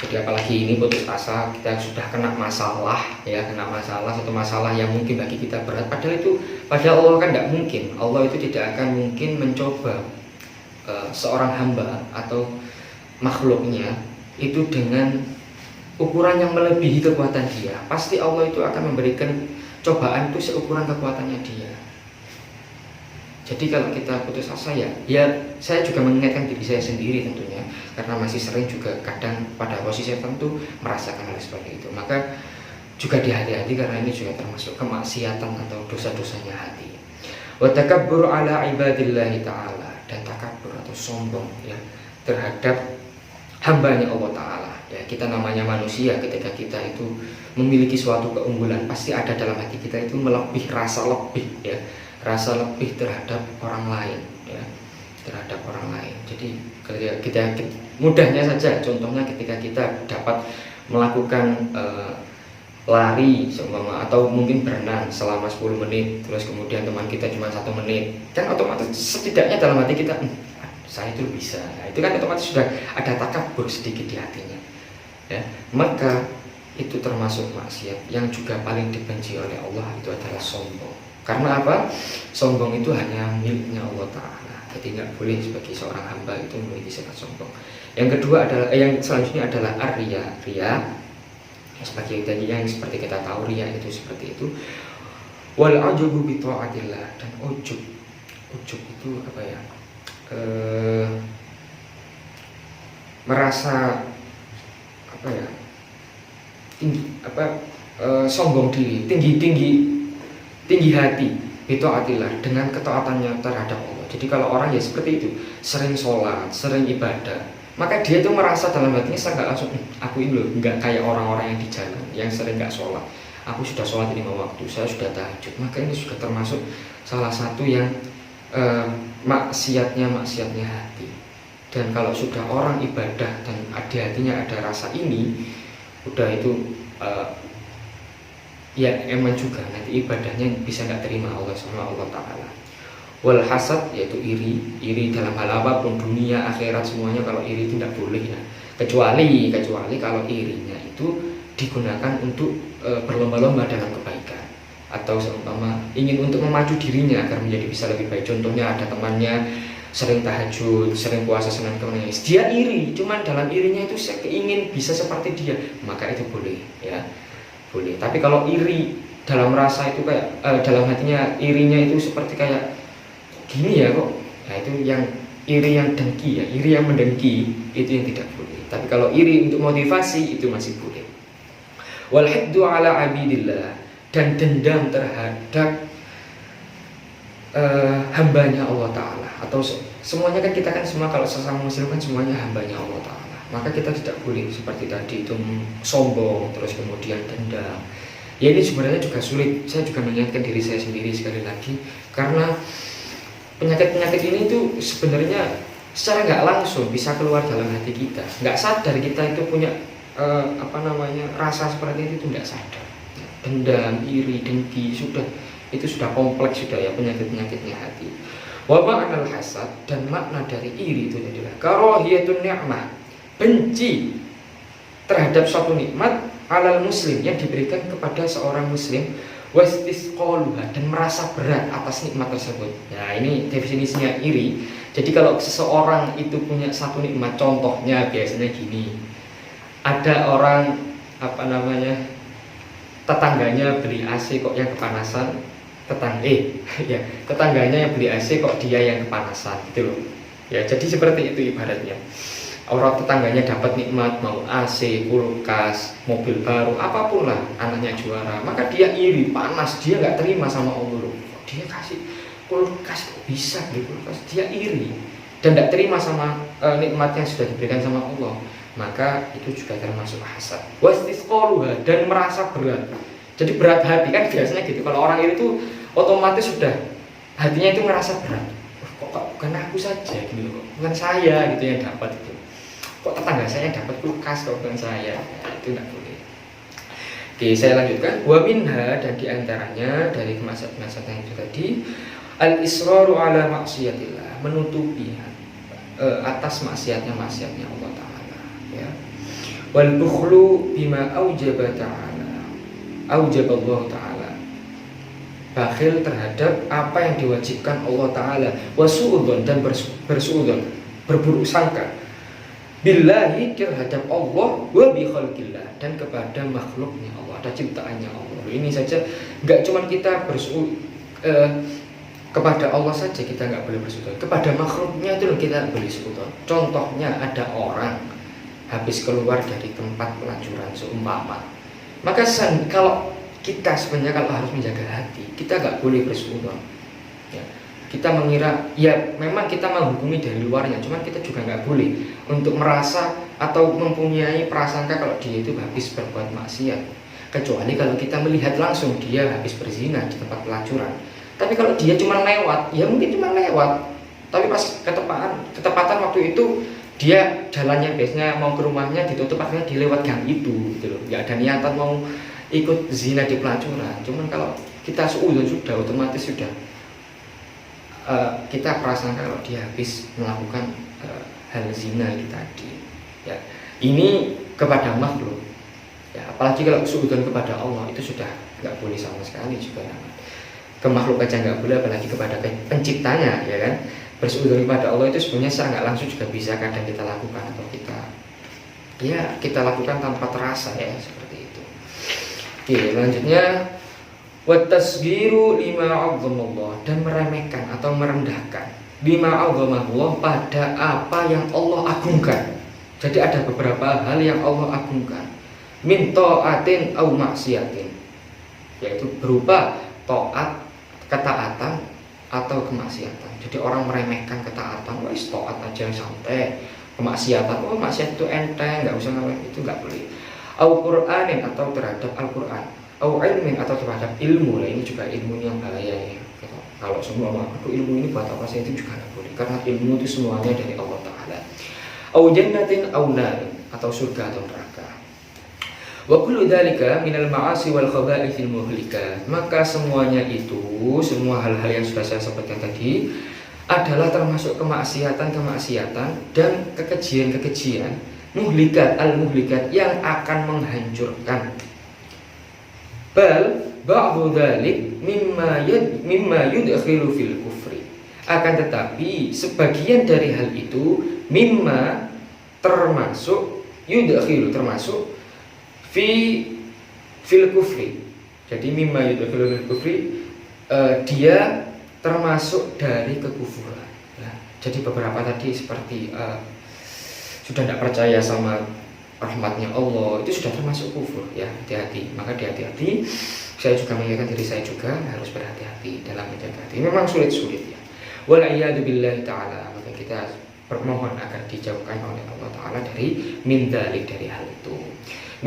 Jadi apalagi ini putus asa, kita sudah kena masalah, ya, satu masalah yang mungkin bagi kita berat. Padahal Allah kan tidak mungkin, Allah itu tidak akan mungkin mencoba seorang hamba atau makhluknya itu dengan ukuran yang melebihi kekuatan dia. Pasti Allah itu akan memberikan cobaan itu seukuran kekuatannya dia. Jadi kalau kita putus asa, ya saya juga mengingatkan diri saya sendiri tentunya, karena masih sering juga kadang pada posisi tertentu merasakan hal seperti itu. Maka juga dihati-hati, karena ini juga termasuk kemaksiatan atau dosa-dosanya hati. Wa takabbur ala ibadillahi ta'ala, dan takabur atau sombong, ya, terhadap hambanya Allah Ta'ala. Ya, kita namanya manusia, ketika kita itu memiliki suatu keunggulan, pasti ada dalam hati kita itu rasa lebih, ya, rasa lebih terhadap orang lain, ya, terhadap orang lain. Jadi kita mudahnya saja, contohnya ketika kita dapat melakukan lari atau mungkin berenang selama 10 menit, terus kemudian teman kita cuma 1 menit, kan otomatis setidaknya dalam hati kita, saya itu bisa. Nah, itu kan otomatis sudah ada takabur sedikit di hatinya, ya. Maka itu termasuk maksiat yang juga paling dibenci oleh Allah, itu adalah sombong. Karena apa? Sombong itu hanya miliknya Allah Ta'ala. Jadi nggak boleh sebagai seorang hamba itu memiliki sifat sombong. Yang kedua adalah, yang selanjutnya adalah ar-riya. Riya, sebagai tadi yang seperti kita tahu, riya itu seperti itu. Wal ajubu bi ta'atillah, dan ujub. Ujub itu apa ya? Merasa apa ya? Sombong diri, tinggi hati, itu atilah, dengan ketaatannya terhadap Allah. Jadi kalau orang ya seperti itu, sering sholat, sering ibadah, maka dia itu merasa dalam hatinya, saya nggak langsung, aku ini loh nggak kayak orang-orang yang di jalan yang sering nggak sholat. Aku sudah sholat 5 waktu, saya sudah tahajud. Maka ini juga termasuk salah satu yang maksiatnya hati. Dan kalau sudah orang ibadah dan di hatinya ada rasa ini, udah itu ya emang juga nanti ibadahnya bisa nggak terima Allah sama Allah Ta'ala. Wal hasad, yaitu iri dalam hal apapun, dunia, akhirat, semuanya. Kalau iri itu tidak boleh, ya, kecuali kalau irinya itu digunakan untuk berlomba-lomba dalam kebaikan, atau seumpama ingin untuk memacu dirinya agar menjadi bisa lebih baik. Contohnya ada temannya sering tahajud, sering puasa, senang menangis, dia iri, cuman dalam irinya itu saya ingin bisa seperti dia, maka itu boleh, ya, boleh. Tapi kalau iri dalam rasa itu kayak dalam hatinya irinya itu seperti kayak gini ya kok, nah itu yang iri yang dengki, ya, iri yang mendengki, itu yang tidak boleh. Tapi kalau iri untuk motivasi, itu masih boleh. Wal hiddu ala abidillah, dan dendam terhadap hambanya Allah Ta'ala, atau semuanya kan, kita kan semua kalau sesama muslim kan semuanya hambanya Allah Ta'ala. Maka kita tidak boleh seperti tadi itu sombong, terus kemudian dendam. Ya, ini sebenarnya juga sulit. Saya juga mengingatkan diri saya sendiri sekali lagi, karena penyakit-penyakit ini tuh sebenarnya secara nggak langsung bisa keluar dalam hati kita. Nggak sadar kita itu punya rasa seperti itu nggak sadar. Dendam, iri, dengki, sudah Itu sudah kompleks sudah ya penyakit-penyakitnya hati. Wa ma'nal hasad, dan makna dari iri itu adalah karahiyatun ni'mah, benci terhadap suatu nikmat alal muslim yang diberikan kepada seorang muslim, wastisqaluha, dan merasa berat atas nikmat tersebut. Nah, ini definisinya iri. Jadi kalau seseorang itu punya satu nikmat, contohnya biasanya gini. Ada orang tetangganya beli AC kok yang kepanasan, tetangganya yang beli AC kok dia yang kepanasan gitu loh. Ya, jadi seperti itu ibaratnya. Orang tetangganya dapat nikmat, mau AC, kulkas, mobil baru, apapun lah, anaknya juara, maka dia iri, panas, dia nggak terima sama Allah. Dia kasih kulkas, kok bisa beli kulkas, dia iri dan tidak terima sama nikmat yang sudah diberikan sama Allah, maka itu juga termasuk hasad. Wastisqaluha, dan merasa berat. Jadi berat hati kan biasanya gitu. Kalau orang iri itu otomatis sudah hatinya itu merasa berat. Kok bukan aku saja gitu, bukan saya gitu yang dapat itu. Kok tetangga saya dapat kulkas, kok bukan saya? Nah, itu tidak boleh. Oke, saya lanjutkan. Wa minha, dan diantaranya dari kemaksiatan yang itu tadi, al-israru ala maksiatillah, menutupi atas maksiatnya Allah Ta'ala, ya. Wal bukhlu bima aujaba Allah Ta'ala, bakhil terhadap apa yang diwajibkan Allah Ta'ala. Wasu'udun, dan bersu'udun, berburuk sangka billahi, terhadap Allah, wa bi khalqillah, dan kepada makhluknya Allah, ada ciptaannya Allah. Ini saja, nggak cuma kita kepada Allah saja kita nggak boleh bersuudzon, kepada makhluknya itu kita boleh bersuudzon. Contohnya ada orang habis keluar dari tempat pelacuran seumpama, maka kalau kita sebenarnya kalau harus menjaga hati, kita nggak boleh bersuudzon. Ya, kita mengira, ya memang kita menghukumi dari luarnya, cuman kita juga nggak boleh untuk merasa atau mempunyai prasangka kalau dia itu habis berbuat maksiat, kecuali kalau kita melihat langsung dia habis berzina di tempat pelacuran. Tapi kalau dia cuma lewat, ya mungkin cuma lewat, tapi pas ketepatan waktu itu dia jalannya biasanya mau ke rumahnya ditutup, akhirnya dilewat gang itu gitu loh. Nggak ada niatan mau ikut zina di pelacuran. Cuman kalau kita sudah otomatis sudah kita prasangka kalau dia habis melakukan hal zina itu tadi, ya. Ini kepada makhluk, ya, apalagi kalau suudzon kepada Allah itu sudah nggak boleh sama sekali juga. Ke makhluk aja nggak boleh, apalagi kepada penciptanya, ya kan. Bersuudzon kepada Allah itu sebenarnya secara nggak langsung juga bisa kadang kita lakukan, atau kita lakukan tanpa terasa, ya, seperti itu. Oke, selanjutnya watasgiru lima a'zamallah, dan meremehkan atau merendahkan lima a'zamallah, pada apa yang Allah agungkan. Jadi ada beberapa hal yang Allah agungkan, min ta'atin au maksiatin, yaitu berupa taat, ketaatan, atau kemaksiatan. Jadi orang meremehkan ketaatan, wis taat aja santai, kemaksiatan, maksiat itu enteng, nggak usah ngapain, itu nggak boleh. Au Qur'anin, atau terhadap Al-Qur'an, au ilmin, atau terhadap ilmu. Nah, ini juga ilmu yang bahaya, ya. Kalau semua ilmu ini buat apa sih, itu juga nggak boleh, karena ilmu itu semuanya dari Allah Ta'ala. Au jannatin au narin, atau surga atau neraka. Wa kullu dzalika minal ma'asi wal khaba'ithil muhlikat. Maka semuanya itu, semua hal-hal yang sudah saya sebutkan tadi adalah termasuk kemaksiatan dan kekejian muhlikat, al-muhlikat, yang akan menghancurkan. Bal ba'du dzalik mimma yudkhilu fil kufri. Akan tetapi sebagian dari hal itu mimma termasuk fil kufri. Jadi mimma yudkhilu fil kufri, dia termasuk dari kekufuran, ya. Jadi beberapa tadi seperti sudah tidak percaya sama rahmatnya Allah, itu sudah termasuk kufur, ya. Hati-hati, maka hati-hati. Saya juga mengingatkan diri saya juga harus berhati-hati dalam menjaga hati. Memang sulit, ya. Wal'iyadu billahi ta'ala, maka kita bermohon agar dijauhkan oleh Allah Ta'ala dari min dzalik, dari hal itu.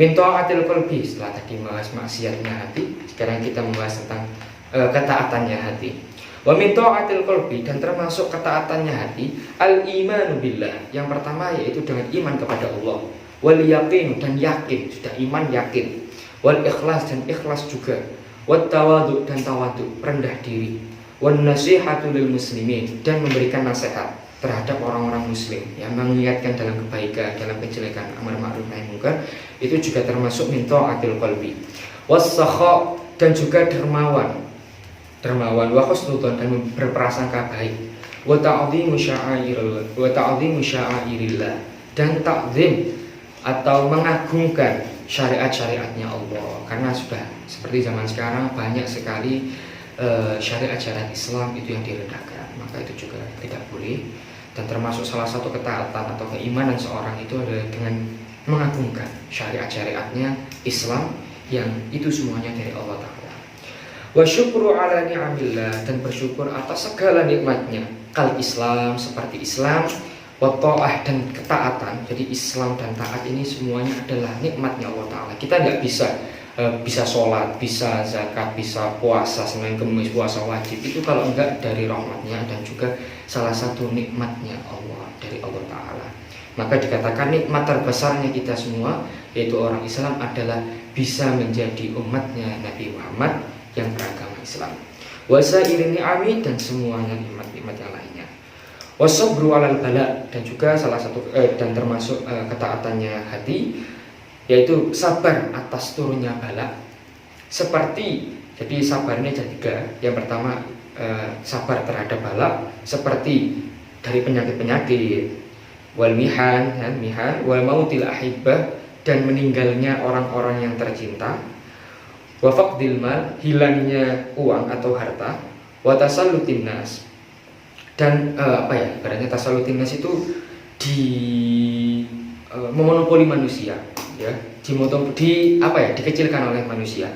Min ta'atil qalbi, setelah tadi membahas maksiatnya hati, sekarang kita membahas tentang ketaatannya hati. Wa min ta'atil qalbi, dan termasuk ketaatannya hati, al-imanu billah. Yang pertama yaitu dengan iman kepada Allah. Wal yaqin, dan yakin, sudah iman yakin. Wal ikhlas, dan ikhlas juga. wat tawadhu dan tawadhu, rendah diri, wan nasihatu lil muslimin dan memberikan nasihat terhadap orang-orang muslim, yang mengingatkan dalam kebaikan, dalam kejelekan, amar ma'ruf nahi munkar, itu juga termasuk min ta'atil qalbi. Was sakha dan juga dermawan, wa husnudzon dan berprasangka baik, wa ta'dhimu sya'airillah dan takzim atau mengagungkan syariat-syariatnya Allah. Karena sudah seperti zaman sekarang banyak sekali syariat-syariat Islam itu yang direndahkan, maka itu juga tidak boleh. Dan termasuk salah satu ketaatan atau keimanan seorang itu adalah dengan mengagungkan syariat-syariatnya Islam yang itu semuanya dari Allah Ta'ala. Wa syukru ala ni'amillah dan bersyukur atas segala nikmatnya, kal Islam seperti Islam, wa ta'ah dan ketaatan. Jadi Islam dan taat ini semuanya adalah nikmatnya Allah Ta'ala. Kita nggak bisa sholat, bisa zakat, bisa puasa, Senin Kemis puasa wajib, itu kalau enggak dari rahmatnya dan juga salah satu nikmatnya Allah, dari Allah Ta'ala. Maka dikatakan nikmat terbesarnya kita semua, yaitu orang Islam, adalah bisa menjadi umatnya Nabi Muhammad yang beragama Islam. Wasairini ami dan semuanya nikmat-nikmat yang lainnya. Wasabru alal bala dan juga salah satu dan termasuk ketaatannya hati, yaitu sabar atas turunnya bala. Seperti, jadi sabar ini ada 3. Yang pertama sabar terhadap bala, seperti dari penyakit-penyakit, wal mihan, wal mautil ahibbah dan meninggalnya orang-orang yang tercinta, wa faqdil mal hilangnya uang atau harta, wa tasallutin nas dan ibaratnya tasalutin nas itu memonopoli manusia, ya, dikecilkan oleh manusia.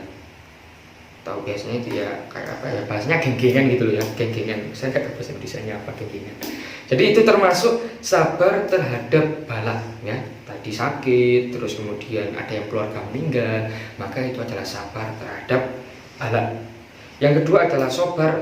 Tahu biasanya itu ya kayak bahasanya geng-gengan gitu loh ya, geng-gengan. Saya nggak tahu bahasa Indonesianya apa geng-gengan. Jadi itu termasuk sabar terhadap bala, ya. Tadi sakit, terus kemudian ada yang keluarga meninggal, maka itu adalah sabar terhadap bala. Yang kedua adalah sabar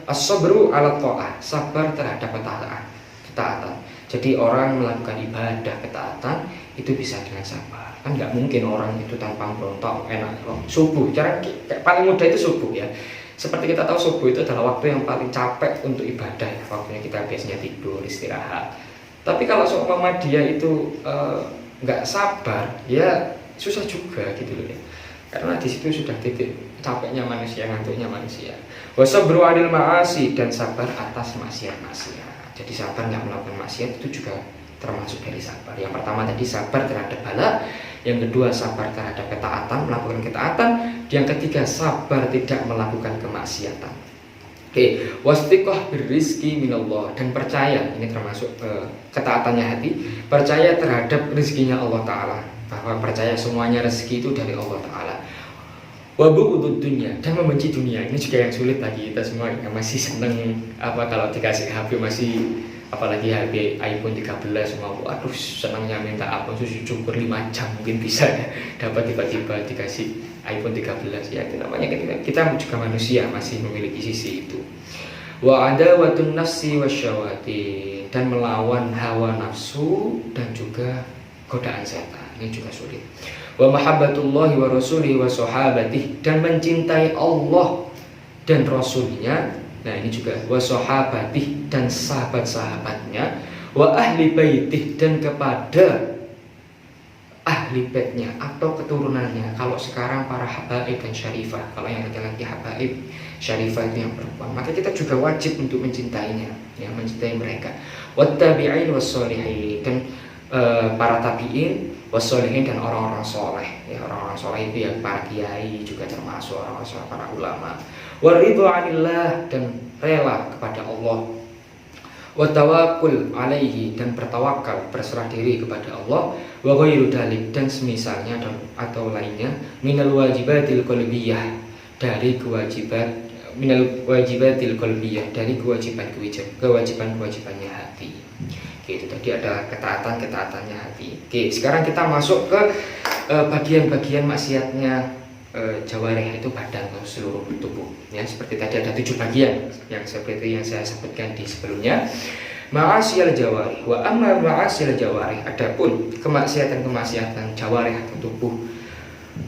as-sabru ala ta'ah, sabar terhadap ketaatan. Jadi orang melakukan ibadah ketaatan itu bisa dengan sabar. Kan nggak mungkin orang itu tanpa berontak enak. Subuh, cara paling mudah itu subuh, ya. Seperti kita tahu subuh itu adalah waktu yang paling capek untuk ibadah, ya. Waktunya kita biasanya tidur, istirahat. Tapi kalau seumpama dia itu nggak sabar, ya susah juga gitu loh, ya. Karena di situ sudah titik capeknya manusia, ngantuknya manusia. Wasabru adil ma'asi dan sabar atas maksiat-maksiat. Jadi sabar nggak melakukan maksiat itu juga termasuk dari sabar. Yang pertama tadi sabar terhadap bala, yang kedua sabar terhadap ketaatan, melakukan ketaatan, yang ketiga sabar tidak melakukan kemaksiatan. Oke, wastiqah birrizki minallah dan percaya, ini termasuk ketaatannya hati, percaya terhadap rezekinya Allah Ta'ala, bahwa percaya semuanya rezeki itu dari Allah Ta'ala. Wabu'udud dunia dan membenci dunia, ini juga yang sulit bagi kita semua yang masih seneng kalau dikasih HP masih, apalagi HP iPhone 13 semua, aduh senangnya minta apa, syukur 5 jam mungkin bisa ya, dapat tiba-tiba dikasih iPhone 13, ya itu namanya kita juga manusia masih memiliki sisi itu. Wa adawatun nafsi wasyawati dan melawan hawa nafsu dan juga godaan setan, ini juga sulit. Wa mahabbatullahi wa rasulihi wa sahabatih dan mencintai Allah dan Rasulnya. Nah ini juga wa sahabatih dan sahabat-sahabatnya, wa ahli baitih dan kepada ahli baitnya atau keturunannya. Kalau sekarang para habaib dan syarifah, kalau yang laki-laki habaib, syarifah itu yang perempuan, maka kita juga wajib untuk mencintainya, ya, mencintai mereka. Wat tabi'in was sholihin dan para tabi'in wassolihin dan orang-orang soleh, ya, orang-orang soleh itu ya para kiai juga termasuk orang-orang soleh, para ulama. Waridhu anillah dan rela kepada Allah, wa tawakkul alaihi dan bertawakal, berserah diri kepada Allah, wa ghairu dzalik dan semisalnya atau lainnya, minal wajibatil qalbiyah dari kewajiban-kewajibannya hati. Oke, itu tadi ada ketaatan-ketaatannya hati. Oke, sekarang kita masuk ke bagian-bagian maksiatnya jawarih, itu badan atau seluruh tubuh. Ya, seperti tadi ada 7 bagian yang seperti yang saya sebutkan di sebelumnya. Ma'asiyal jawarih wa amma ma'asiyal jawarih, adapun kemaksiatan-kemaksiatan jawarih atau tubuh,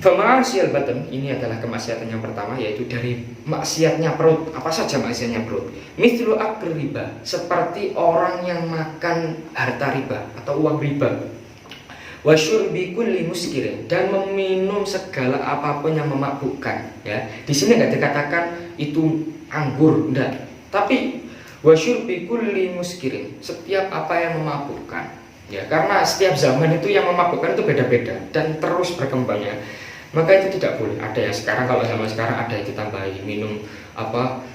Fama'asiyal batan, ini adalah kemaksiatan yang pertama, yaitu dari maksiatnya perut. Apa saja maksiatnya perut? Mithlu akli riba, seperti orang yang makan harta riba atau uang riba. Wa syurbi kulli muskirin, dan meminum segala apapun yang memabukkan. Ya, di sini nggak dikatakan itu anggur, enggak. Tapi wa syurbi kulli muskirin, setiap apa yang memabukkan. Ya, karena setiap zaman itu yang memabukkan itu beda-beda dan terus berkembangnya. Maka itu tidak boleh. Ada yang sekarang, kalau zaman sekarang ada yang ditambahi minum apa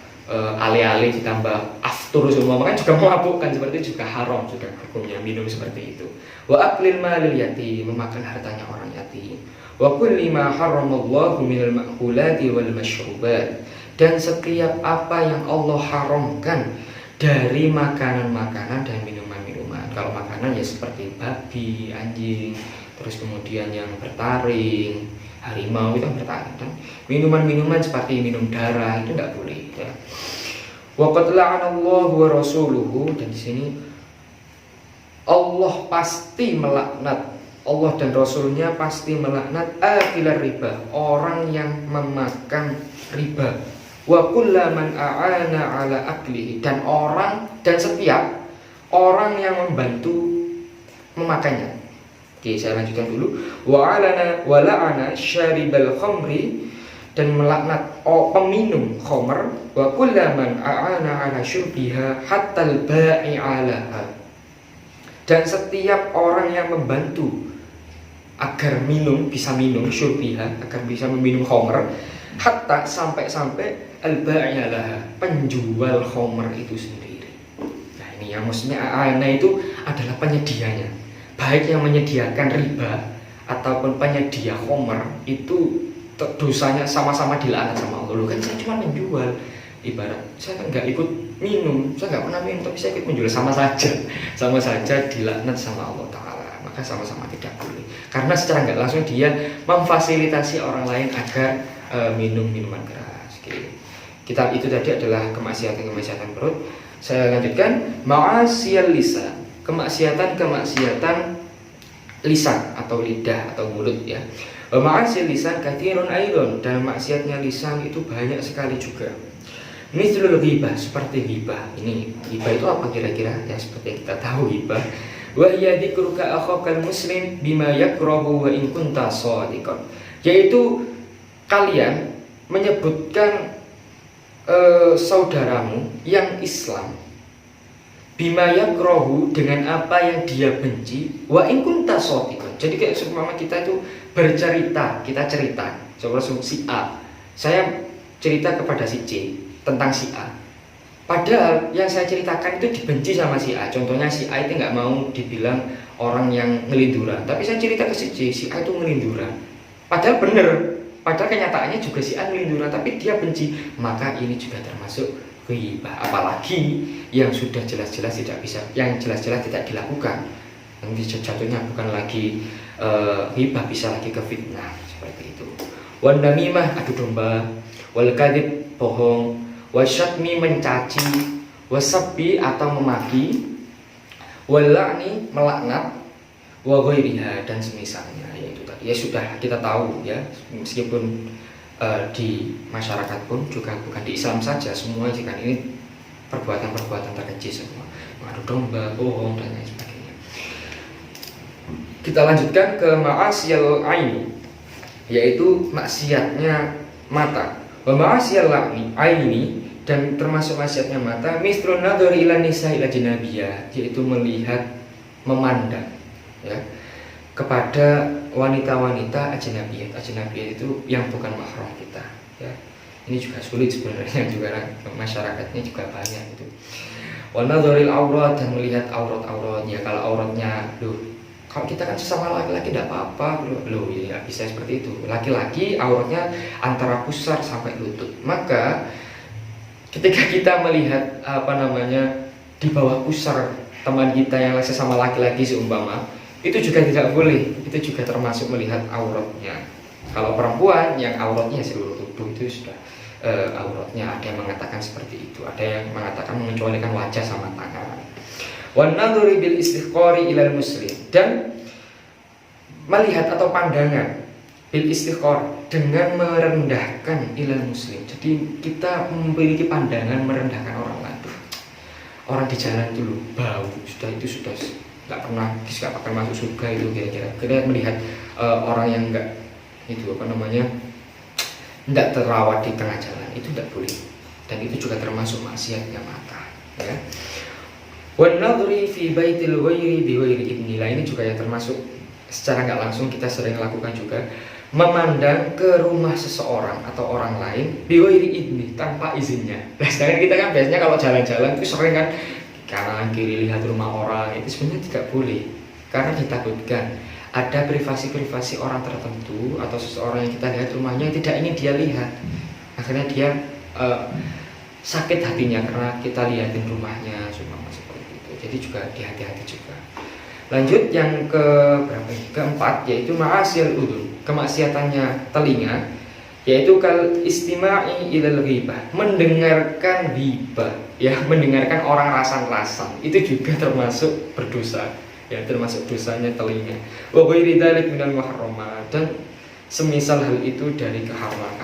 ale-ale ditambah aftur semua, makanya juga memabukkan, seperti itu juga haram juga hukumnya minum seperti itu. Wa aklil malil yatim, memakan hartanya orang yatim. Wa kulli ma haramallahu minal ma'kulati wal masyrubat, dan setiap apa yang Allah haramkan dari makanan-makanan dan minuman-minuman. Kalau makanan ya seperti babi, anjing, terus kemudian yang bertaring, harimau itu bertaring, dan minuman-minuman seperti minum darah itu tidak boleh. Ya. Wa qad la'anallahu wa rasuluhu, dan di sini Allah pasti melaknat, Allah dan Rasulnya pasti melaknat akilar riba, orang yang memakan riba. Wa kullaman a'ana ala aklihi, dan setiap orang yang membantu memakannya. Oke, saya lanjutkan dulu. Wa la'ana syaribal khamri, dan melaknat peminum khamr. Wa kullaman a'ana ala syurbiha hatta al-ba'i'alaha, dan setiap orang yang membantu agar bisa minum syurbiha, agar bisa meminum khamr, hatta sampai al-ba'i'alaha, penjual khamr itu sendiri. Nah, ini yang maksudnya a'ana itu adalah penyedianya. Baik yang menyediakan riba ataupun penyedia khamr, itu dosanya sama-sama dilaknat sama Allah. Kan saya cuma menjual, ibarat saya nggak ikut minum, saya nggak pernah minum tapi saya ikut menjual, sama saja dilaknat sama Allah Ta'ala. Maka sama-sama tidak boleh, karena secara nggak langsung dia memfasilitasi orang lain agar minum minuman keras. Kita itu tadi adalah kemaksiatan perut. Saya lanjutkan, ma'asiyal lisan, kemaksiatan lisan atau lidah atau mulut, ya. Ma'asiyal lisan katsirun aidon, dan maksiatnya lisan itu banyak sekali juga. Mithlul ghibah, seperti ghibah. Ini ghibah itu apa kira-kira? Ya, seperti yang kita tahu ghibah. Wa hiya dzikruka akhakal muslim bima yakrahu wa in kunta shadiqan, yaitu kalian menyebutkan saudaramu yang Islam bima yakrahu, dengan apa yang dia benci, wa in kunta shadiqan. Jadi kayak seumpama kita itu bercerita, kita cerita seperti si A, saya cerita kepada si C tentang si A, padahal yang saya ceritakan itu dibenci sama si A. Contohnya si A itu nggak mau dibilang orang yang ngelinduran, tapi saya cerita ke si C, si A itu ngelinduran, padahal bener, padahal kenyataannya juga si A ngelinduran, tapi dia benci. Maka ini juga termasuk ghibah, apalagi yang sudah jelas-jelas tidak bisa, yang jelas-jelas tidak dilakukan, yang jatuhnya bukan lagi ghibah, bisa lagi ke fitnah seperti itu. Wan namimah, adu domba, wal kadhib, bohong, wasyatmi, mencaci, wasabbi atau memaki, wala'ni, melaknat, wa ghairiha, dan semisalnya, yaitu tadi ya sudah kita tahu ya, meskipun di masyarakat pun juga, bukan di Islam saja, semua jika ini perbuatan-perbuatan terkecil semua, mengadu domba, bohong, dan lain sebagainya. Kita lanjutkan ke ma'asiyal aini, yaitu maksiatnya mata. Wa ma'asiyal aini, dan termasuk maksiatnya mata, mislun nadhari ila nisa ila jinabiyah, yaitu melihat, memandang, ya, kepada wanita-wanita ajnabiyah. Ajnabiyah itu yang bukan mahram kita, ya. Ini juga sulit sebenarnya, juga masyarakatnya juga banyak itu. Wa nadharil aurat, dan melihat aurat-auratnya. Kalau auratnya, kalau kita kan sesama laki-laki tidak apa-apa, ya bisa seperti itu. Laki-laki auratnya antara pusar sampai lutut. Maka ketika kita melihat di bawah pusar teman kita yang sesama laki-laki seumpama, itu juga tidak boleh, itu juga termasuk melihat auratnya. Kalau perempuan yang auratnya seluruh tubuh itu sudah auratnya. Ada yang mengatakan seperti itu, ada yang mengatakan mengecualikan wajah sama tangan. Wan nadhuri bil istiqqari ilal muslim, dan melihat atau pandangan bil istighfar, dengan merendahkan ilal muslim. Jadi kita memiliki pandangan merendahkan orang lain. Orang di jalan itu loh, bau, sudah nggak pernah akan masuk surga itu kira-kira. Kita melihat orang yang nggak nggak terawat di tengah jalan, itu tidak boleh. Dan itu juga termasuk maksiatnya mata, ya. Wan nadhri fi baitil ghairi bi ghairi idnillah, ini juga yang termasuk secara nggak langsung kita sering lakukan juga, memandang ke rumah seseorang atau orang lain bi ghairi idni, tanpa izinnya. Nah, sedangkan kita kan biasanya kalau jalan-jalan itu sering kan kanan kiri lihat rumah orang, itu sebenarnya tidak boleh karena ditakutkan ada privasi orang tertentu atau seseorang yang kita lihat rumahnya yang tidak ingin dia lihat, akhirnya dia sakit hatinya karena kita lihatin rumahnya seperti itu. Jadi juga hati-hati juga. Lanjut yang keempat, yaitu ma'asil udhun, kemaksiatannya telinga, yaitu kal istima'i ilal ghibah, mendengarkan ghibah, ya, mendengarkan orang rasan-rasan, itu juga termasuk berdosa, ya, termasuk dosanya telinga. Wa ghairi dzalik minal muharramat, dan semisal hal itu dari keharaman.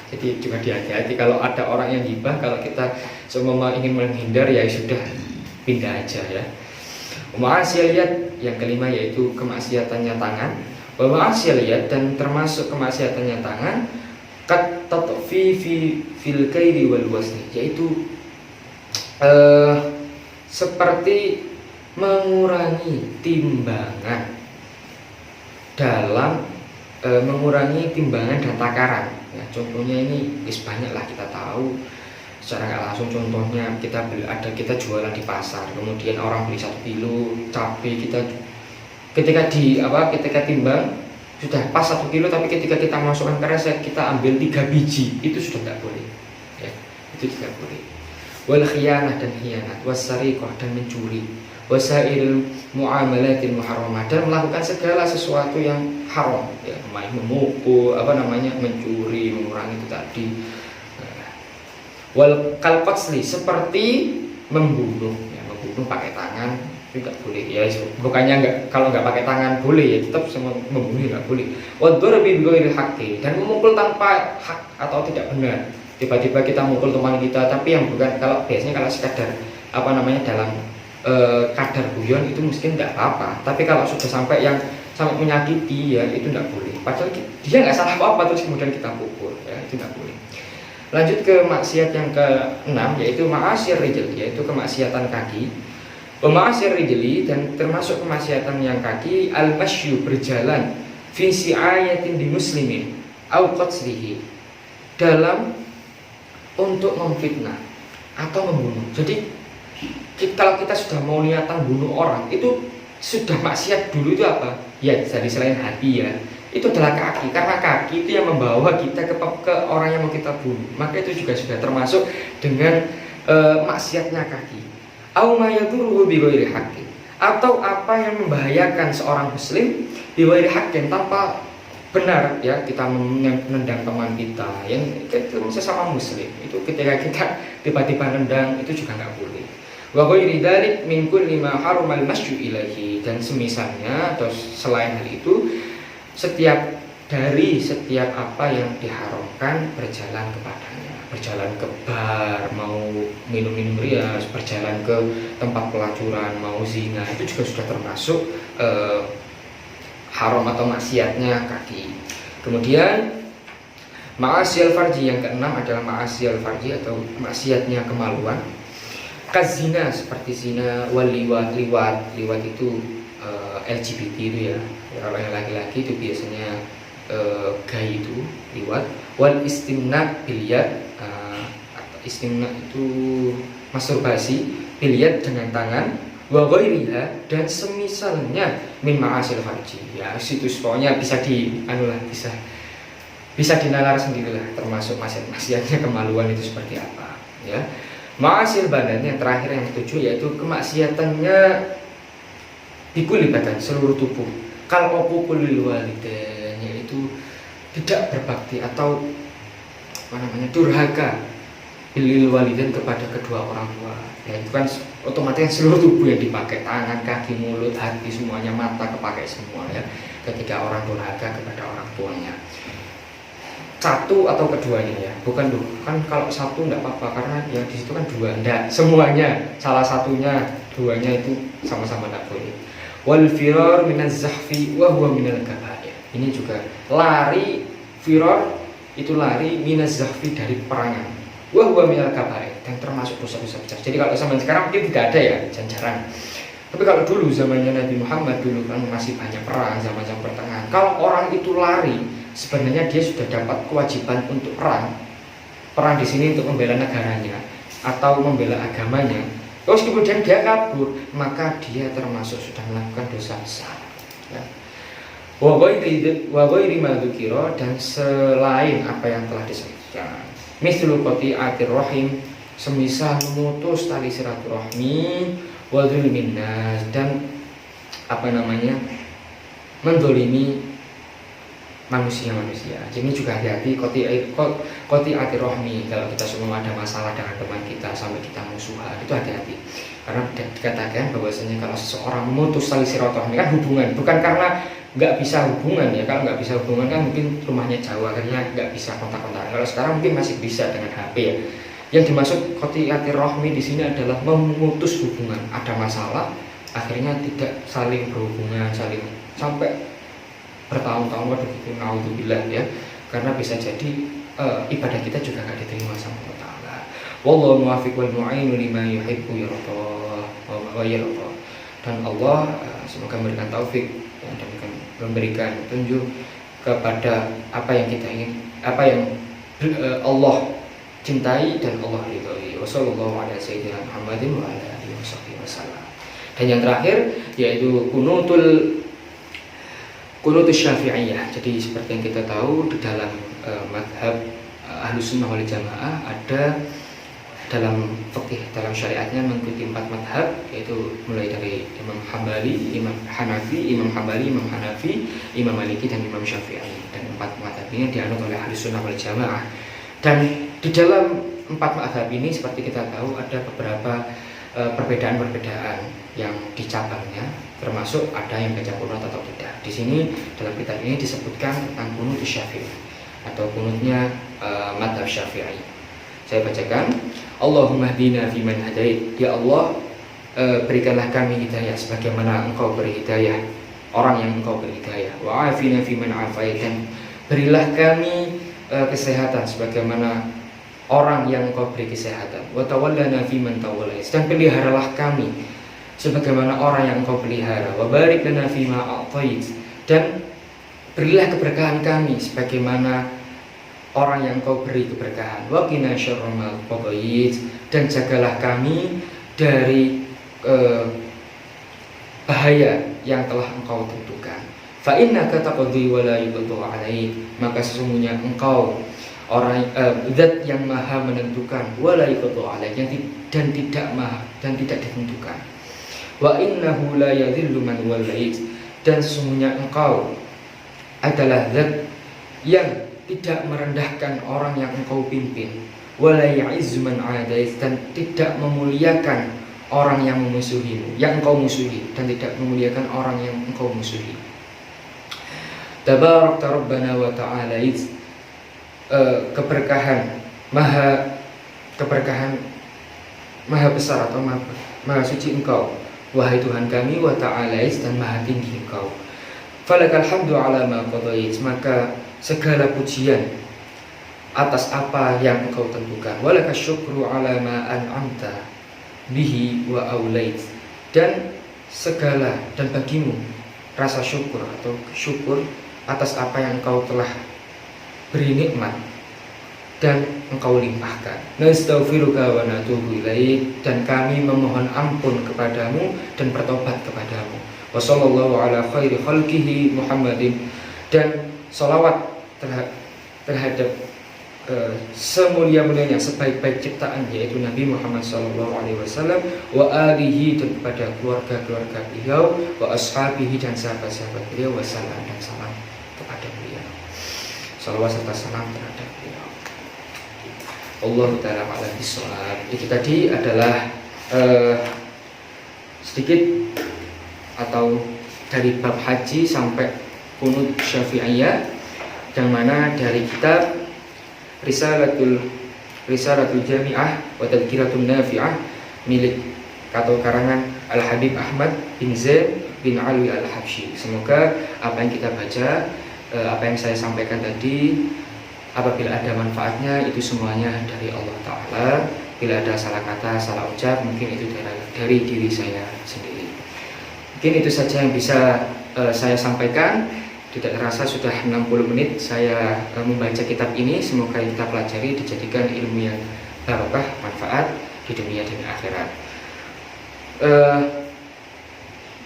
Jadi juga hati-hati kalau ada orang yang ghibah, kalau kita semua ingin menghindar ya sudah pindah aja, ya. Ma'asiyat yang kelima, yaitu kemaksiatannya tangan. Ma'asiyat, dan termasuk kemaksiatannya tangan kat tatfi fil kaili wal wasni, yaitu seperti mengurangi timbangan dalam mengurangi timbangan dan takaran, ya. Contohnya ini banyak lah kita tahu secara nggak langsung. Contohnya kita jualan di pasar, kemudian orang beli 1 kilo cabai, ketika timbang sudah pas 1 kilo, tapi ketika kita masukkan ke resek kita ambil 3 biji, itu sudah tidak boleh, ya, itu tidak boleh. Wal khiyanah, dan khianat, wasariqah, dan mencuri, wasail muamalatil muharramah, dan melakukan segala sesuatu yang haram, ya, memukul, mencuri, mengurangi itu tadi. Wal kalqatsli, seperti membunuh, ya, membunuh pakai tangan itu nggak boleh, ya. Bukannya kalau nggak pakai tangan boleh, ya, tetap semua membunuh nggak boleh. Wadurbi bighairi haqqi, dan memukul tanpa hak atau tidak benar. Tiba-tiba kita mukul teman kita, tapi yang bukan, biasanya kalau sekadar dalam kadar guyon itu mungkin nggak apa-apa, tapi kalau sudah sampai menyakiti, ya, itu nggak boleh. Padahal dia nggak salah apa-apa, terus kemudian kita pukul, ya, itu nggak boleh. Lanjut ke maksiat yang ke-6, yaitu ma'asyir rijl, yaitu kemaksiatan kaki. Ma'asyir rijli, dan termasuk kemaksiatan yang kaki, al-masyu, berjalan, fi si'ayatin di muslimin au qatslihi, dalam untuk memfitnah atau membunuh. Jadi kalau kita sudah mau niatan bunuh orang, itu sudah maksiat dulu. Itu apa? Ya, dari selain hati, ya, itu adalah kaki, karena kaki itu yang membawa kita ke orang yang mau kita bunuh. Maka itu juga sudah termasuk dengan maksiatnya kaki. Au ma yadurruhu bi ghairi haqqin, atau apa yang membahayakan seorang muslim bi ghairi haqqin, tanpa benar, ya, kita menendang teman kita yang sesama muslim, itu ketika kita tiba-tiba nendang, itu juga nggak boleh. Wa ghairi dzalik min kulli ma harumal masyu ilaihi, dan semisalnya atau selain hal itu, setiap apa yang diharamkan berjalan kepadanya, berjalan ke bar, mau minum rias, berjalan ke tempat pelacuran, mau zina, itu juga sudah termasuk haram atau maksiatnya kaki. Kemudian ma'asiyal farji yang ke-6 adalah ma'asiyal farji atau maksiatnya kemaluan. Kazina, seperti zina, wal liwat itu LGBT itu, ya. Kalau yang laki-laki itu biasanya gay itu liwat. Wal istimna biliat, istimna itu masturbasi, biliat dengan tangan. Wa ghairiha, dan semisalnya min ma'asil farji, ya, situs pokoknya bisa bisa dinalar sendirilah, termasuk maksiatnya kemaluan itu seperti apa, ya. Ma'asil badan yang terakhir, yang ketujuh, yaitu kemaksiatannya bikul badan, seluruh tubuh. Kalau uququl walidain, yaitu tidak berbakti atau durhaka bil walidain, kepada kedua orang tua, ya, itu kan otomatis seluruh tubuh yang dipakai, tangan, kaki, mulut, hati, semuanya, mata kepakai semua ya. Ketika orang durhaka kepada orang tuanya, satu atau keduanya ya, bukan dua. Kan kalau satu enggak apa-apa karena yang di situ kan dua, enggak semuanya, salah satunya, duanya itu sama-sama enggak boleh. Wal firar minaz zahfi wa huwa minal kabair. Ini juga lari, firar itu lari minaz zahfi dari peperangan. Wa huwa minal kabair, dan termasuk dosa-dosa besar. Jadi kalau zaman sekarang mungkin tidak ada ya, jarang. Tapi kalau dulu zamannya Nabi Muhammad dulu kan masih banyak perang, zaman-zaman pertengahan. Kalau orang itu lari, sebenarnya dia sudah dapat kewajiban untuk perang. Perang di sini untuk membela negaranya atau membela agamanya. Terus kemudian dia kabur, maka dia termasuk sudah melakukan dosa besar. Ya. Wa ghairi ma dzukira, dan selain apa yang telah disebutkan. Mislu qati'atir rahim, semisal memutus tali silaturahmi, wa dzulmin nas, dan mendolimi manusia. Jadi juga hati-hati qati'atir rahmi. Kalau kita semua ada masalah dengan teman kita sampai kita musuhan, itu hati-hati. Karena dikatakan bahwasanya kalau seseorang memutus tali silaturahmi kan hubungan, bukan karena nggak bisa hubungan ya. Kalau nggak bisa hubungan kan mungkin rumahnya jauh, akhirnya nggak bisa kontak-kontak. Kalau sekarang mungkin masih bisa dengan HP ya. Yang dimaksud qati'atir rahmi di sini adalah memutus hubungan. Ada masalah, akhirnya tidak saling berhubungan, saling sampai bertahun-tahun, waduh itu naudzubillah ya. Karena bisa jadi ibadah kita juga nggak diterima sama Allah Ta'ala. Wallahu muwaffiq wal mu'in lima yuhibbu wa yarda. Dan Allah semoga memberikan taufik dan memberikan petunjuk kepada apa yang kita ingin, apa yang Allah cintai dan Allah ridhoi. Wassallallahu ala sayyidina Muhammadin wa ala alihi wasallam. Dan yang terakhir yaitu kunutus Syafi'iyah. Jadi seperti yang kita tahu di dalam madhab Ahlus Sunnah wal Jamaah ada dalam fikih, dalam syariatnya mengikuti 4 madhab, yaitu mulai dari Imam Hambali, Imam Hanafi, Imam Hambali, Imam Hanafi, Imam Maliki, dan Imam Syafi'i. Dan 4 madhab ini dianut oleh Ahlus Sunnah wal Jamaah. Dan di dalam 4 madhab ini seperti kita tahu ada beberapa perbedaan-perbedaan yang di cabangnya, termasuk ada yang baca kunut atau tidak. Di sini dalam kitab ini disebutkan tentang kunut Syafi'i atau kunutnya madhab Syafi'i. Saya bacakan. Allahumma hdina fiman hadait. Ya Allah, berikanlah kami hidayah sebagaimana Engkau beri hidayah orang yang Engkau beri hidayah. Wa afina fiman afait, dan berilah kami kesehatan sebagaimana orang yang Engkau beri kesehatan. Wa tawallana fiman tawallait, dan peliharalah kami sebagaimana orang yang Engkau pelihara. Wa barik lana fima a'tait, dan berilah keberkahan kami sebagaimana orang yang Engkau beri keberkahan. Wa qina syarra ma qadait, dan jagalah kami dari bahaya yang telah Engkau tentukan. Fa innaka taqdi wa la yuqda 'alaik, maka sesungguhnya Engkau orang zat yang maha menentukan, wa la yuqda 'alaik, dan tidak ditentukan. Wa innahu la yadhillu man walait, dan sesungguhnya Engkau adalah zat yang tidak merendahkan orang yang Engkau pimpin, wala ya'izzu man 'adait, dan tidak memuliakan orang yang memusuhimu, yang Engkau musuhi, dan tidak memuliakan orang yang Engkau musuhi. Tabarakta rabbana wa ta'alait, keberkahan maha besar atau maha suci Engkau, wahai Tuhan kami, wa ta'alait, dan maha tinggi Engkau. Falakal hamdu ala ma qadait, maka segala pujian atas apa yang Engkau tentukan. Walakas syukru ala ma an'amta bihi wa aulait, dan bagimu rasa syukur atau syukur atas apa yang Engkau telah beri nikmat dan Engkau limpahkan. Nastaghfiruka wa natubu ilaik, dan kami memohon ampun kepadamu dan bertobat kepadamu. Wa sallallahu ala khairi khalqihi Muhammadin, dan salawat terhadap semulia-mulianya, sebaik-baik ciptaan, yaitu Nabi Muhammad SAW, wa alihi, dan kepada keluarga-keluarga beliau, wa ashabihi, dan sahabat-sahabat beliau, wa salam, dan salam kepada beliau. Salawat serta salam terhadap beliau. Allah Ta'ala a'lam bishawab. Itu tadi adalah sedikit atau dari bab haji sampai kunut syafi'iyah, yang mana dari kitab Risalatul Jami'ah wa Tadhkiratun Nafi'ah milik atau karangan Al-Habib Ahmad bin Zaid bin Alwi Al-Habsyi. Semoga apa yang kita baca, apa yang saya sampaikan tadi, apabila ada manfaatnya, itu semuanya dari Allah Ta'ala. Bila ada salah kata, salah ucap, mungkin itu dari diri saya sendiri. Mungkin itu saja yang bisa saya sampaikan. Tidak terasa sudah 60 menit saya membaca kitab ini. Semoga yang kita pelajari dijadikan ilmu yang barokah, manfaat di dunia dan akhirat.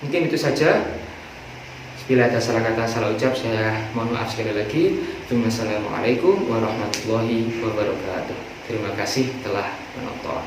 Mungkin itu saja. Bila ada salah kata, salah ucap, saya mohon maaf sekali lagi. Wassalamualaikum warahmatullahi wabarakatuh. Terima kasih telah menonton.